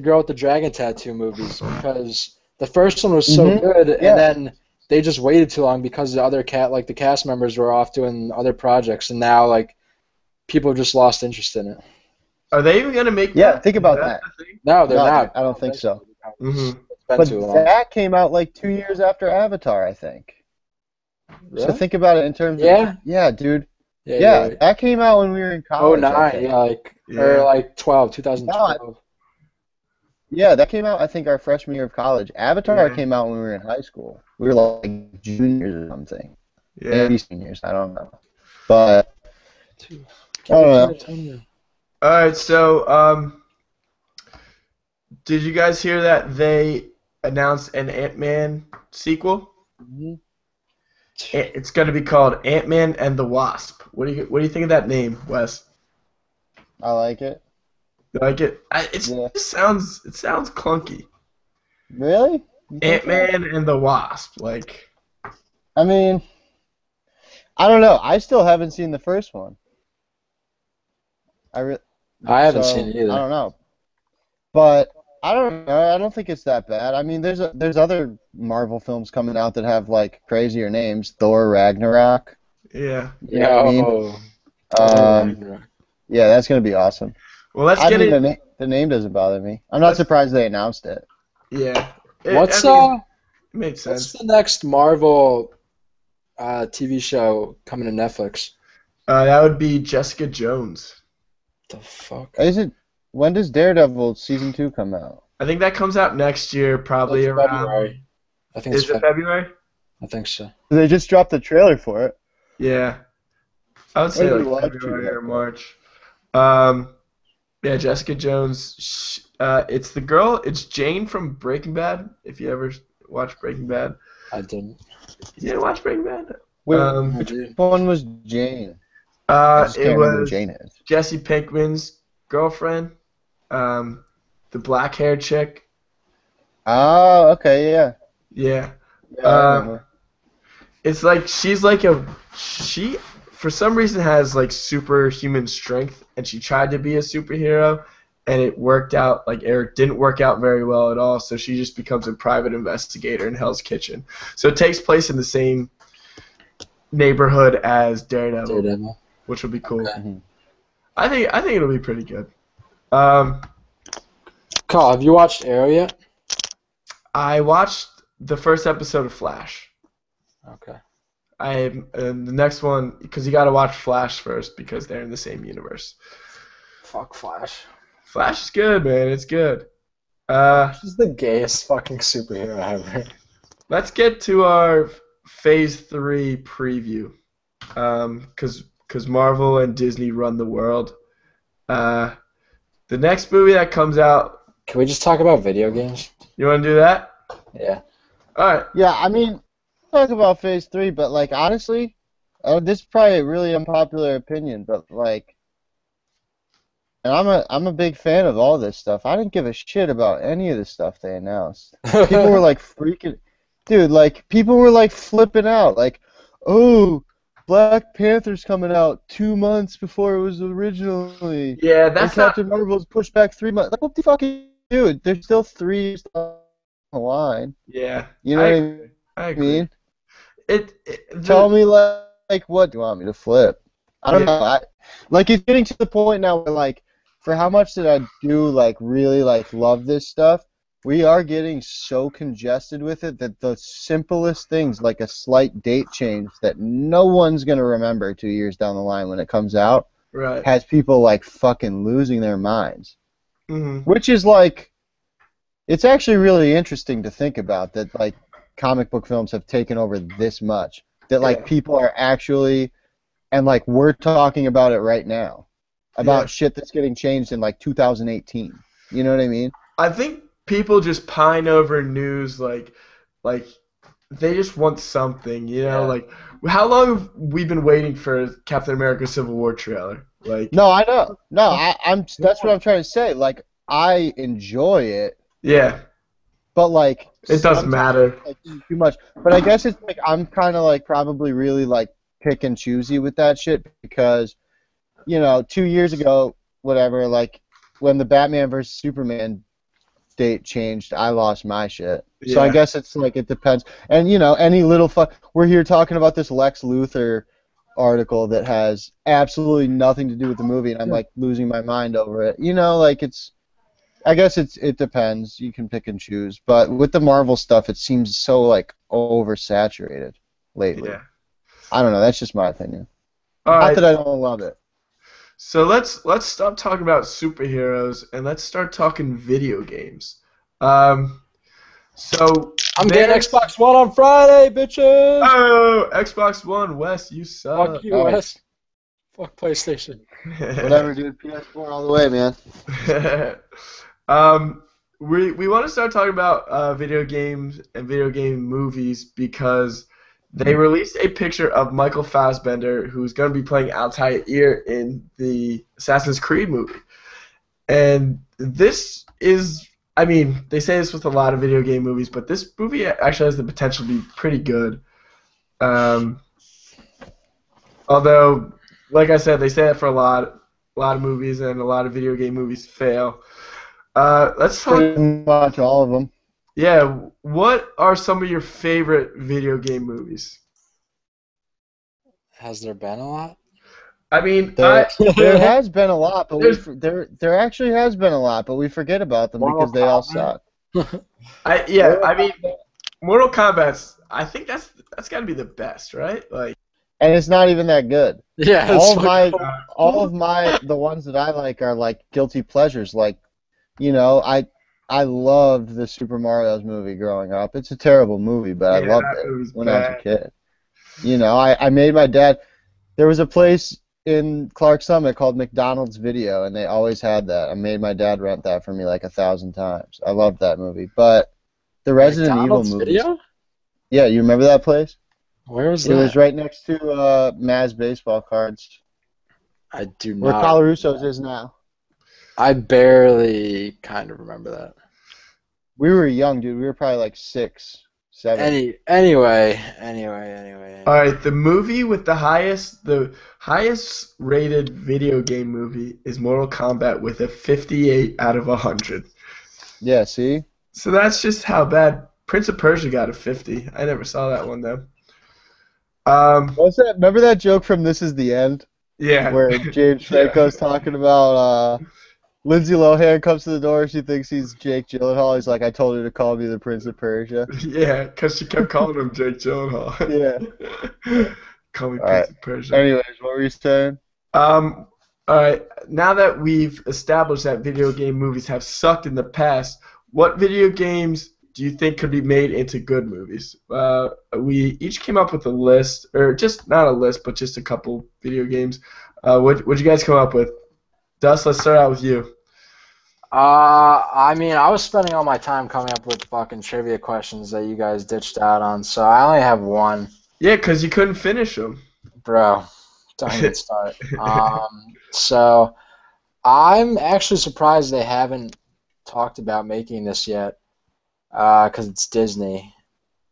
girl with the dragon tattoo movies, because the first one was so good, Yeah. and then they just waited too long because the other the cast members were off doing other projects, and now like people have just lost interest in it. Are they even gonna make Yeah, that? think Is about that that. the thing? No, they're No, not. dude, I don't think so. Mhm. It's been But too long. that came out like 2 years after Avatar, I think. So Really? think about it in terms of Yeah. dude. Yeah, Yeah, you're right. that came out when we were in Oh, college, I 09, think. yeah, like or Yeah. like 12, No, 2012. yeah, that came out I think our freshman year of college. Avatar Yeah. came out when we were in high school. We were like juniors or something. Yeah. Maybe seniors, I don't know. But I Give don't it know. to me. All right. So, did you guys hear that they announced an Ant-Man sequel? Mhm. It's going to be called Ant-Man and the Wasp. What do you think of that name, Wes? I like it. You like it? Yeah. It sounds clunky. Really? You think so? Ant-Man and the Wasp. Like, I mean, I don't know. I still haven't seen the first one. I haven't seen it either. I don't know. But I don't know. I don't think it's that bad. I mean, there's other Marvel films coming out that have like crazier names. Thor Ragnarok. yeah. You know what I mean? Yeah, that's gonna be awesome. Well, let's I get mean, it. the name doesn't bother me. I'm not surprised they announced it. Yeah. What's I mean, it made what's sense. the next Marvel TV show coming to Netflix? That would be Jessica Jones. The fuck? When does Daredevil season 2 come out? I think that comes out next year, probably That's around. February. I think Is it's it February? I think so. They just dropped the trailer for it. Yeah. I would say When did like you watch February it? or March. Yeah, Jessica Jones. It's the girl. It's Jane from Breaking Bad. If you ever watched Breaking Bad, I didn't. you didn't watch Breaking Bad. Which one was Jane? I just It can't remember who was Jane is. Jesse Pinkman's girlfriend. The black-haired chick. Oh, okay, yeah. Yeah. Yeah, I remember. It's like she for some reason has like superhuman strength, and she tried to be a superhero, and it worked out like Eric didn't work out very well at all. So she just becomes a private investigator in Hell's Kitchen. So it takes place in the same neighborhood as Daredevil, which will be cool. Okay. I think it'll be pretty good. Carl, have you watched Arrow yet? I watched the first episode of Flash. Okay. The next one, because you got to watch Flash first because they're in the same universe. Fuck Flash. Flash is good, man. It's good. She's the gayest fucking superhero ever. Let's get to our Phase 3 preview. Because Marvel and Disney run the world. The next movie that comes out. Can we just talk about video games? You want to do that? Yeah. All right. Yeah, I mean, talk about Phase 3, but like honestly, this is probably a really unpopular opinion, but like, And I'm a big fan of all this stuff. I didn't give a shit about any of the stuff they announced. People were like freaking, dude. Like people were like flipping out. Like, oh, Black Panther's coming out 2 months before it was originally, Yeah, and that's not. Captain Marvel's pushed back 3 months. Like, what the fuck, dude? There's still 3 years down the line. Yeah, You know I what agree. I I agree. mean? Tell The me like what do you want me to flip? I don't yeah, know. Like it's getting to the point now where like for how much that I do like really like love this stuff, we are getting so congested with it that the simplest things like a slight date change that no one's gonna remember 2 years down the line when it comes out right. has people like fucking losing their minds. Hmm. Which is like it's actually really interesting to think about that like comic book films have taken over this much. That like Yeah, people are actually and like we're talking about it right now yeah. about shit that's getting changed in like 2018. You know what I mean? I think people just pine over news like they just want something, you know? Yeah. Like, how long have we been waiting for Captain America Civil War trailer? Like, No, I know. No, I'm. That's what I'm trying to say. Like I enjoy it, yeah, but like it doesn't sometimes matter. it's like too much. But I guess it's like I'm kind of like probably really like pick and choosy with that shit because 2 years ago, whatever, like when the Batman versus Superman date changed, I lost my shit. So I Yeah, guess it's like it depends. And any little fuck. We're here talking about this Lex Luthor article that has absolutely nothing to do with the movie, and I'm like losing my mind over it. Like it's. I guess it depends. You can pick and choose, but with the Marvel stuff, it seems so like oversaturated lately. yeah. I don't know. That's just my opinion. All Not right, that I don't love it. so let's stop talking about superheroes and let's start talking video games. Um, so I'm getting there's Xbox One on Friday, bitches. oh Xbox One, Wes, you Fuck suck. you, Nice. Wes. Fuck PlayStation. Whatever, dude. PS4 all the way, man. um, we want to start talking about video games and video game movies because they released a picture of Michael Fassbender, who's going to be playing Altair in the Assassin's Creed movie. And this is, I mean, they say this with a lot of video game movies, but this movie actually has the potential to be pretty good. Um, although, like I said, they say that for a lot of movies, and a lot of video game movies fail. Let's talk. Pretty much all of them. Yeah, what are some of your favorite video game movies? Has there been a lot? I mean, There has been a lot, but There's- there actually has been a lot, but we forget about them Mortal because they all Kombat? suck. I mean, Mortal Kombat's. I think that's got to be the best, right? Like, And it's not even that good. Yeah, All it's of my fucking- all of my the ones that I like are like guilty pleasures. Like, I loved the Super Mario's movie growing up. It's a terrible movie, but I yeah, loved that it movie's when I was a bad. kid. I made my dad. There was a place in Clark Summit called McDonald's Video, and they always had that. I made my dad rent that for me like 1,000 times. I loved that movie. But the Resident Evil McDonald's movies. Video? Yeah, you remember that place? Where was It that? was right next to Maz Baseball Cards, I do where not. Coloruso's is now. I barely kind of remember that. We were young, dude. We were probably like 6, 7. Anyway. All right, the movie with the highest rated video game movie is Mortal Kombat with a 58 out of 100. Yeah, see? So that's just how bad Prince of Persia got a 50. I never saw that one though. What's that? Remember that joke from This Is the End? Yeah. Where James Franco's talking about Lindsay Lohan comes to the door, she thinks he's Jake Gyllenhaal. He's like, I told her to call me the Prince of Persia. Yeah, because she kept calling him Jake Gyllenhaal. Yeah. Call me All Prince right. of Persia. Anyways, what were you saying? All right. Now that we've established that video game movies have sucked in the past, what video games do you think could be made into good movies? We each came up with a list, or just not a list, but just a couple video games. What'd you guys come up with? Dust, let's start out with you. I mean, I was spending all my time coming up with fucking trivia questions that you guys ditched out on, so I only have one. Yeah, because you couldn't finish them. Bro, don't even start. So I'm actually surprised they haven't talked about making this yet, because it's Disney.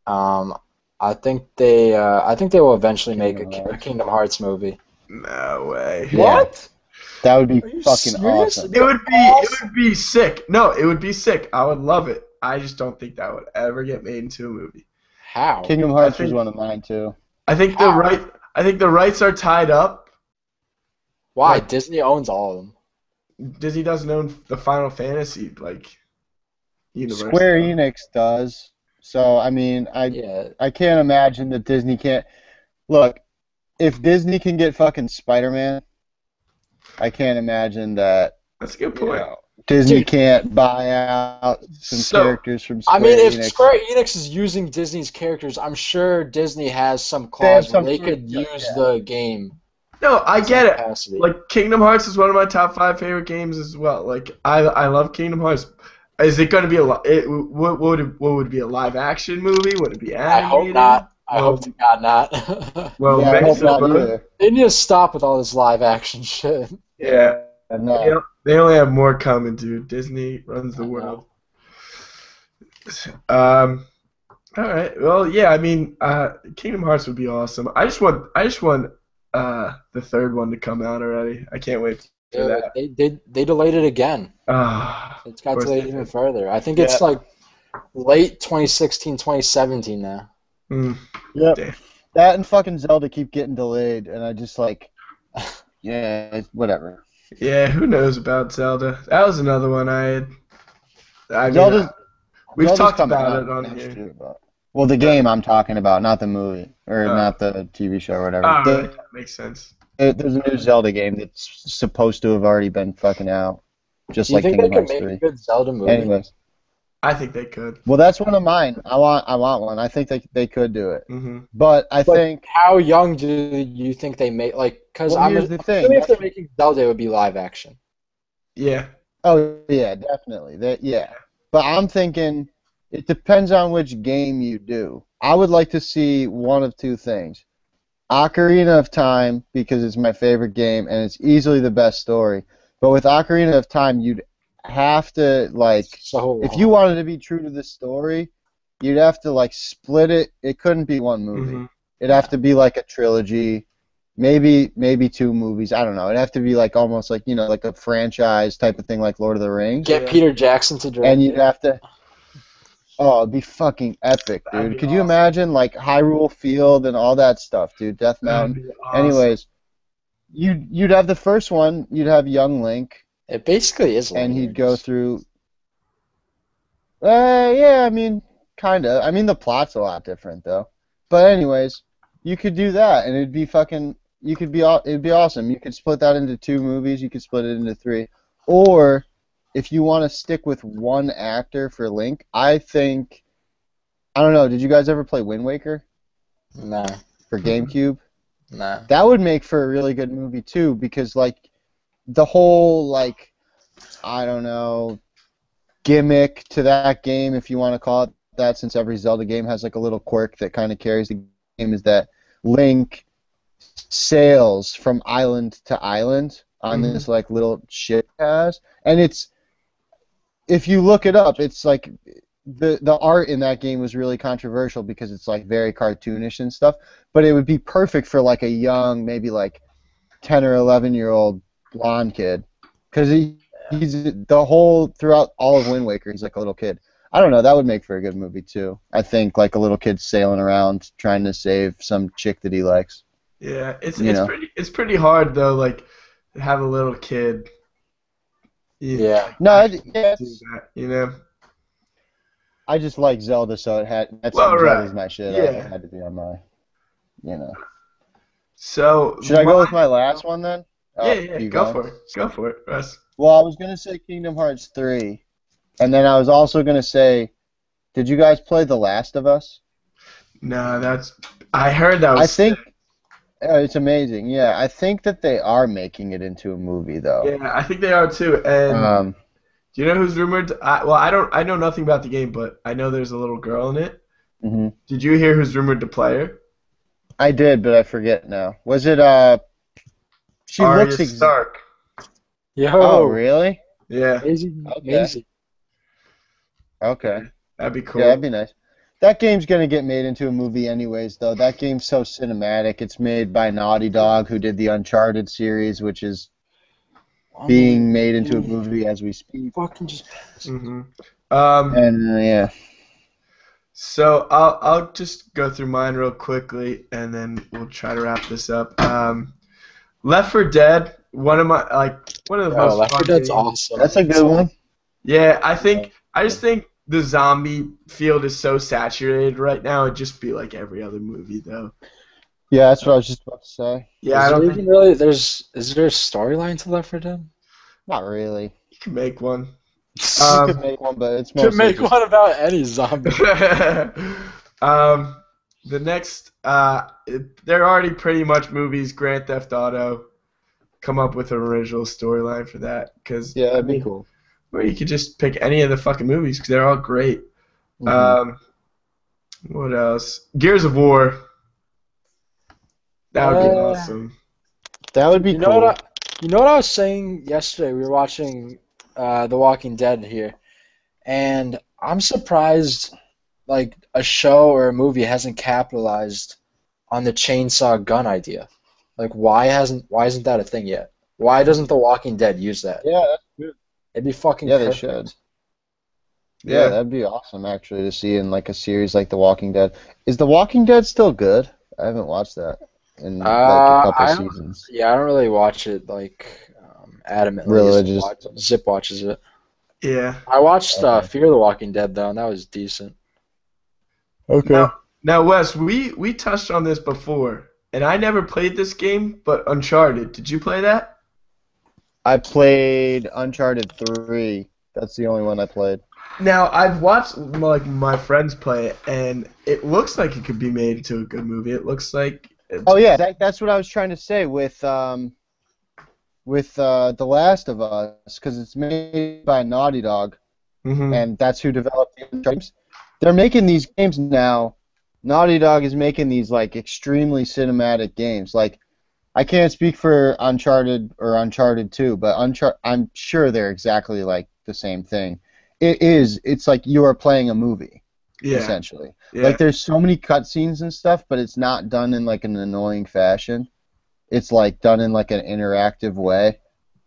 Um, I think they will eventually make Kingdom a Hearts. Kingdom Hearts movie. No way. Yeah. What? That would be Are you fucking serious? awesome. It would be sick. No, it would be sick. I would love it. I just don't think that would ever get made into a movie. How? Kingdom I Hearts was think one of mine too. I think How? the rights are tied up. Why? Like Disney owns all of them. Disney doesn't own the Final Fantasy universe. Square Enix does. So I mean, Yeah. I can't imagine that Disney can't. Look, if Disney can get fucking Spider-Man, I can't imagine that, That's a good you point. know, Disney Dude. can't buy out some So characters from I Square mean, if Enix. Square Enix is using Disney's characters, I'm sure Disney has some They have clause where some they sort of could deal, use yeah. the game no, I in some get it. capacity. Like Kingdom Hearts is one of my top 5 favorite games as well. Like I love Kingdom Hearts. Is it going to be what would it be, a live action movie? Would it be I hope animated? not. I Well, hope to God not. well, Yeah, I thanks hope to not both. either. They need to stop with all this live action shit. Yeah, No. they only have more coming, dude. Disney runs the I know. world. All right. Well, yeah. I mean, Kingdom Hearts would be awesome. I just want the third one to come out already. I can't wait for Yeah, that. they delayed it again. Of It's got course delayed they even did. further. I think Yeah. it's like late 2016, 2017 now. Mm, Yep. damn. That and fucking Zelda keep getting delayed, and I just like, yeah, it's whatever. Yeah. Who knows about Zelda? That was another one I had. I mean, Zelda's we've Zelda's talked coming about out it on next here. year, but well, the game I'm talking about, not the movie or Oh. not the TV show or whatever. All right. That makes sense. There's a new Zelda game that's supposed to have already been fucking out, just Do you like think they Kingdom could Hearts make a 3. good Zelda movie? Anyways, I think they could. well, that's one of mine. I want one. I think they could do it, Mm-hmm. but I But think how young do you think they make? Like, because well, I'm here's the thing. assuming if they're making Zelda, it would be live action. Yeah. Oh yeah, definitely. Yeah. But I'm thinking it depends on which game you do. I would like to see one of two things. Ocarina of Time, because it's my favorite game and it's easily the best story. But with Ocarina of Time, you'd have to like So if you wanted to be true to the story, you'd have to like split it. It couldn't be one movie. Mm-hmm. It'd have to be like a trilogy. Maybe two movies. I don't know. It'd have to be like almost like, like a franchise type of thing like Lord of the Rings. get Yeah. Peter Jackson to direct And you'd it. have to Oh, it'd be fucking epic, That'd dude. be Could you awesome. imagine like Hyrule Field and all that stuff, dude? Death That'd Mountain. be awesome. Anyways, you'd have the first one, you'd have young Link It basically is Lord and of the he'd go Rings. through yeah, I mean, kind of. I mean, the plot's a lot different though. But anyways, you could do that and it'd be fucking it'd be awesome. You could split that into two movies, you could split it into three. Or if you want to stick with one actor for Link, I don't know, did you guys ever play Wind Waker No, for GameCube? no. That would make for a really good movie too, because like the whole like I don't know gimmick to that game, if you want to call it that, since every Zelda game has like a little quirk that kind of carries the game, is that Link sails from island to island on this like little ship he has, and it's if you look it up, it's like the art in that game was really controversial because it's like very cartoonish and stuff, but it would be perfect for like a young, maybe like 10 or 11-year-old blonde kid, because he's the whole throughout all of Wind Waker he's like a little kid. I don't know, that would make for a good movie too. I think like a little kid sailing around trying to save some chick that he likes. Yeah, it's You know. pretty hard though, like to have a little kid. Yeah. No, Do yes. that. I just like Zelda, so that's Well, Zelda's right. my shit. Yeah. It had to be on my. So Should I go with my last one then? Yeah, keep go going. for it, Russ. Well, I was gonna say Kingdom Hearts 3, and then I was also gonna say, did you guys play The Last of Us? No, I heard that was I think it's amazing. Yeah, I think that they are making it into a movie though. Yeah, I think they are too. And do you know who's rumored? I know nothing about the game, but I know there's a little girl in it. Mhm. Did you hear who's rumored to play her? I did, but I forget now. Was it? She Arya looks Stark. Oh, Yo, really? Yeah, amazing, Okay. amazing. Okay. that'd be cool. Yeah, that'd be nice. That game's gonna get made into a movie anyways, though. That game's so cinematic. It's made by Naughty Dog, who did the Uncharted series, which is being made into a movie as we speak. Fucking just. hmm And yeah, So I'll just go through mine real quickly, and then we'll try to wrap this up. Left 4 Dead, one of the Yo, most Left 4 fun Dead's games. awesome. that's a good one. Yeah, I just think the zombie field is so saturated right now. It'd just be like every other movie, though. Yeah, that's what I was just about to say. Yeah, I Is don't there think even really? Is there a storyline to Left 4 Dead? Not really. you can make one. You could make one, but it's Could mostly make just one about any zombie. The next, they're already pretty much movies. Grand Theft Auto, come up with an original storyline for that, because yeah, that'd be cool. Or you could just pick any of the fucking movies because they're all great. Mhm. What else? Gears of War. That would be awesome. That would be cool. You know what I was saying yesterday? We were watching The Walking Dead here, and I'm surprised like a show or a movie hasn't capitalized on the chainsaw gun idea. Like why isn't that a thing yet? Why doesn't The Walking Dead use that? Yeah, that's good. It'd be fucking Yeah, perfect. they should. Yeah, that'd be awesome actually to see in like a series like The Walking Dead. Is The Walking Dead still good? I haven't watched that in like a couple seasons. Yeah, I don't really watch it like adamantly. Religious. Zip watches it. Yeah. I watched Okay. Fear the Walking Dead though, and that was decent. Okay. Now, Wes, we touched on this before, and I never played this game, but Uncharted. Did you play that? I played Uncharted 3. That's the only one I played. Now, I've watched like my friends play it, and it looks like it could be made into a good movie. It looks like. Oh yeah, that's what I was trying to say with The Last of Us, because it's made by Naughty Dog, and that's who developed the games. They're making these games now. Naughty Dog is making these like extremely cinematic games. Like, I can't speak for Uncharted or Uncharted 2, but I'm sure they're exactly like the same thing. It's like you are playing a movie, essentially. Yeah. Like, there's so many cutscenes and stuff, but it's not done in like an annoying fashion. It's like done in like an interactive way,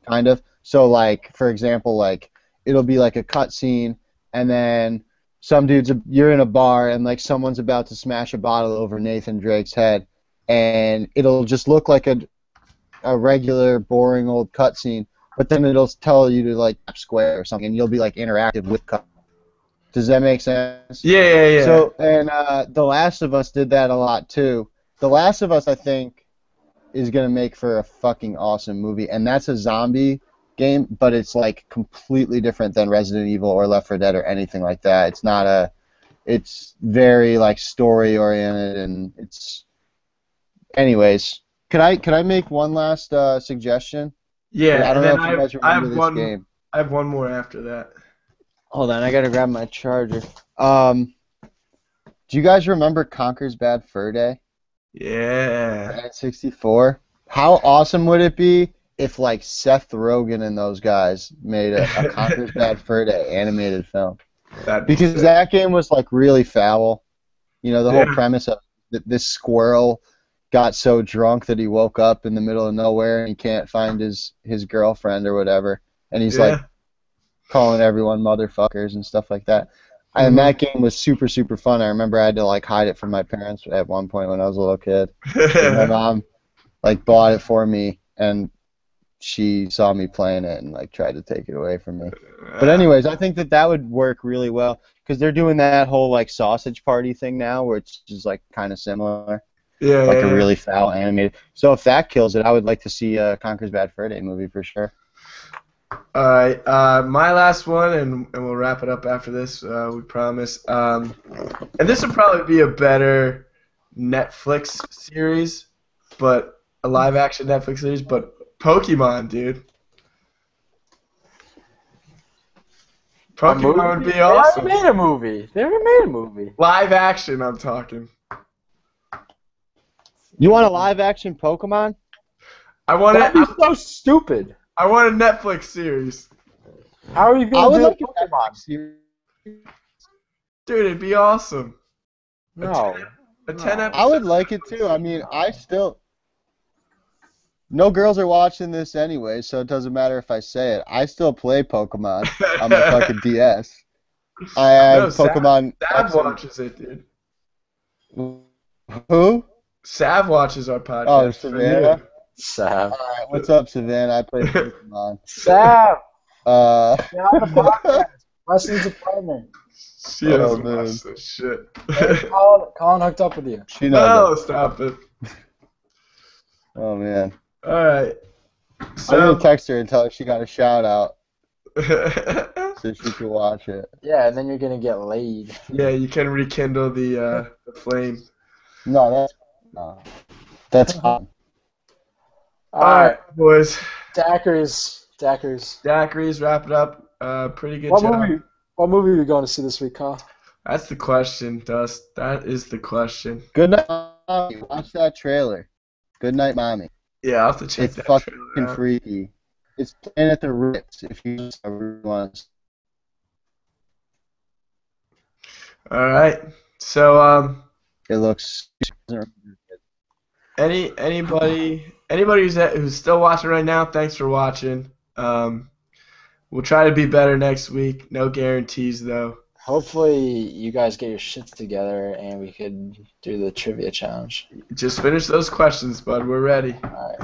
kind of. So like, for example, like it'll be like a cutscene, and then you're in a bar, and like someone's about to smash a bottle over Nathan Drake's head, and it'll just look like a regular boring old cutscene, but then it'll tell you to like tap square or something, and you'll be like interactive with cut. Does that make sense? Yeah. So, and The Last of Us did that a lot too. The Last of Us, I think, is gonna make for a fucking awesome movie, and that's a zombie game, but it's like completely different than Resident Evil or Left 4 Dead or anything like that. It's not it's very like story oriented, and it's. Anyways, can I make one last suggestion? Yeah. I don't and know then if you guys remember this game. I have one more after that. Hold on, I gotta grab my charger. Do you guys remember Conker's Bad Fur Day? Yeah. At 64. How awesome would it be if like Seth Rogen and those guys made a Conker's Bad Fur Day animated film? Because that game was like really foul. You know, the whole premise of this squirrel got so drunk that he woke up in the middle of nowhere and he can't find his girlfriend or whatever, and he's like calling everyone motherfuckers and stuff like that. And that game was super, super fun. I remember I had to like hide it from my parents at one point when I was a little kid. And my mom like bought it for me, and she saw me playing it and like tried to take it away from me. But anyways, I think that would work really well because they're doing that whole like sausage party thing now, where it's just like kind of similar. Yeah. Like a really foul animated. So if that kills it, I would like to see a Conker's Bad Fur Day movie for sure. All right, my last one, and we'll wrap it up after this, we promise. And this would probably be a better Netflix series, but a live-action Netflix series, but Pokemon, dude. Pokemon would be awesome. They already made a movie. They already made a movie. Live action, I'm talking. You want a live-action Pokemon? I want That'd be so stupid. I want a Netflix series. How are you I gonna would do like it? a Pokemon? Netflix series. Dude, it'd be awesome. No. A 10 No. I episode would like it too. I mean, no girls are watching this anyway, so it doesn't matter if I say it. I still play Pokemon on my fucking DS. I No, have Sav, Pokemon Sav X and watches it, dude. who? Sav watches our Oh, podcast for you. Savannah. Sav. All right, what's up, Savannah? I play Pokemon. Sav, Uh, get on the podcast. Wes needs a partner. She Oh, doesn't man. watch this shit. Hey, Colin hooked up with you. she knows No, it. stop it. Oh man. All right. I'm So, gonna text her and tell her she got a shout out so she can watch it. Yeah, and then you're gonna get laid. yeah, you can rekindle the flame. No, that's fine. All right, boys. Daiquiris. Daiquiris, wrap it up. Pretty good What job. movie are we going to see this week, Kyle? That's the question, Dust. That is the question. Good night, mommy. Watch that trailer. Good night, mommy. Yeah, I'll have to check It's that fucking trailer out. freaky. It's playing at the Ritz if you really want. All right. So, It looks. anybody who's still watching right now, thanks for watching. We'll try to be better next week. No guarantees though. Hopefully, you guys get your shits together and we could do the trivia challenge. Just finish those questions, bud. We're ready. All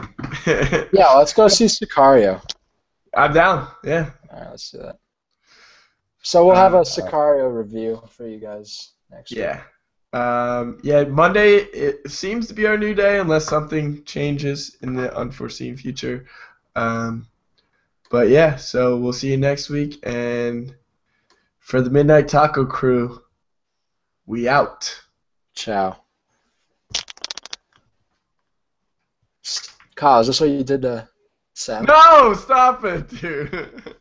right. Yeah, let's go see Sicario. I'm down. Yeah. All right, let's do that. So we'll have a Sicario review for you guys next week. Yeah. Yeah, Monday it seems to be our new day unless something changes in the unforeseen future. But yeah, so we'll see you next week, and for the Midnight Taco Crew, we out. Ciao. Kyle, is this what you did to Sam? No, stop it, dude.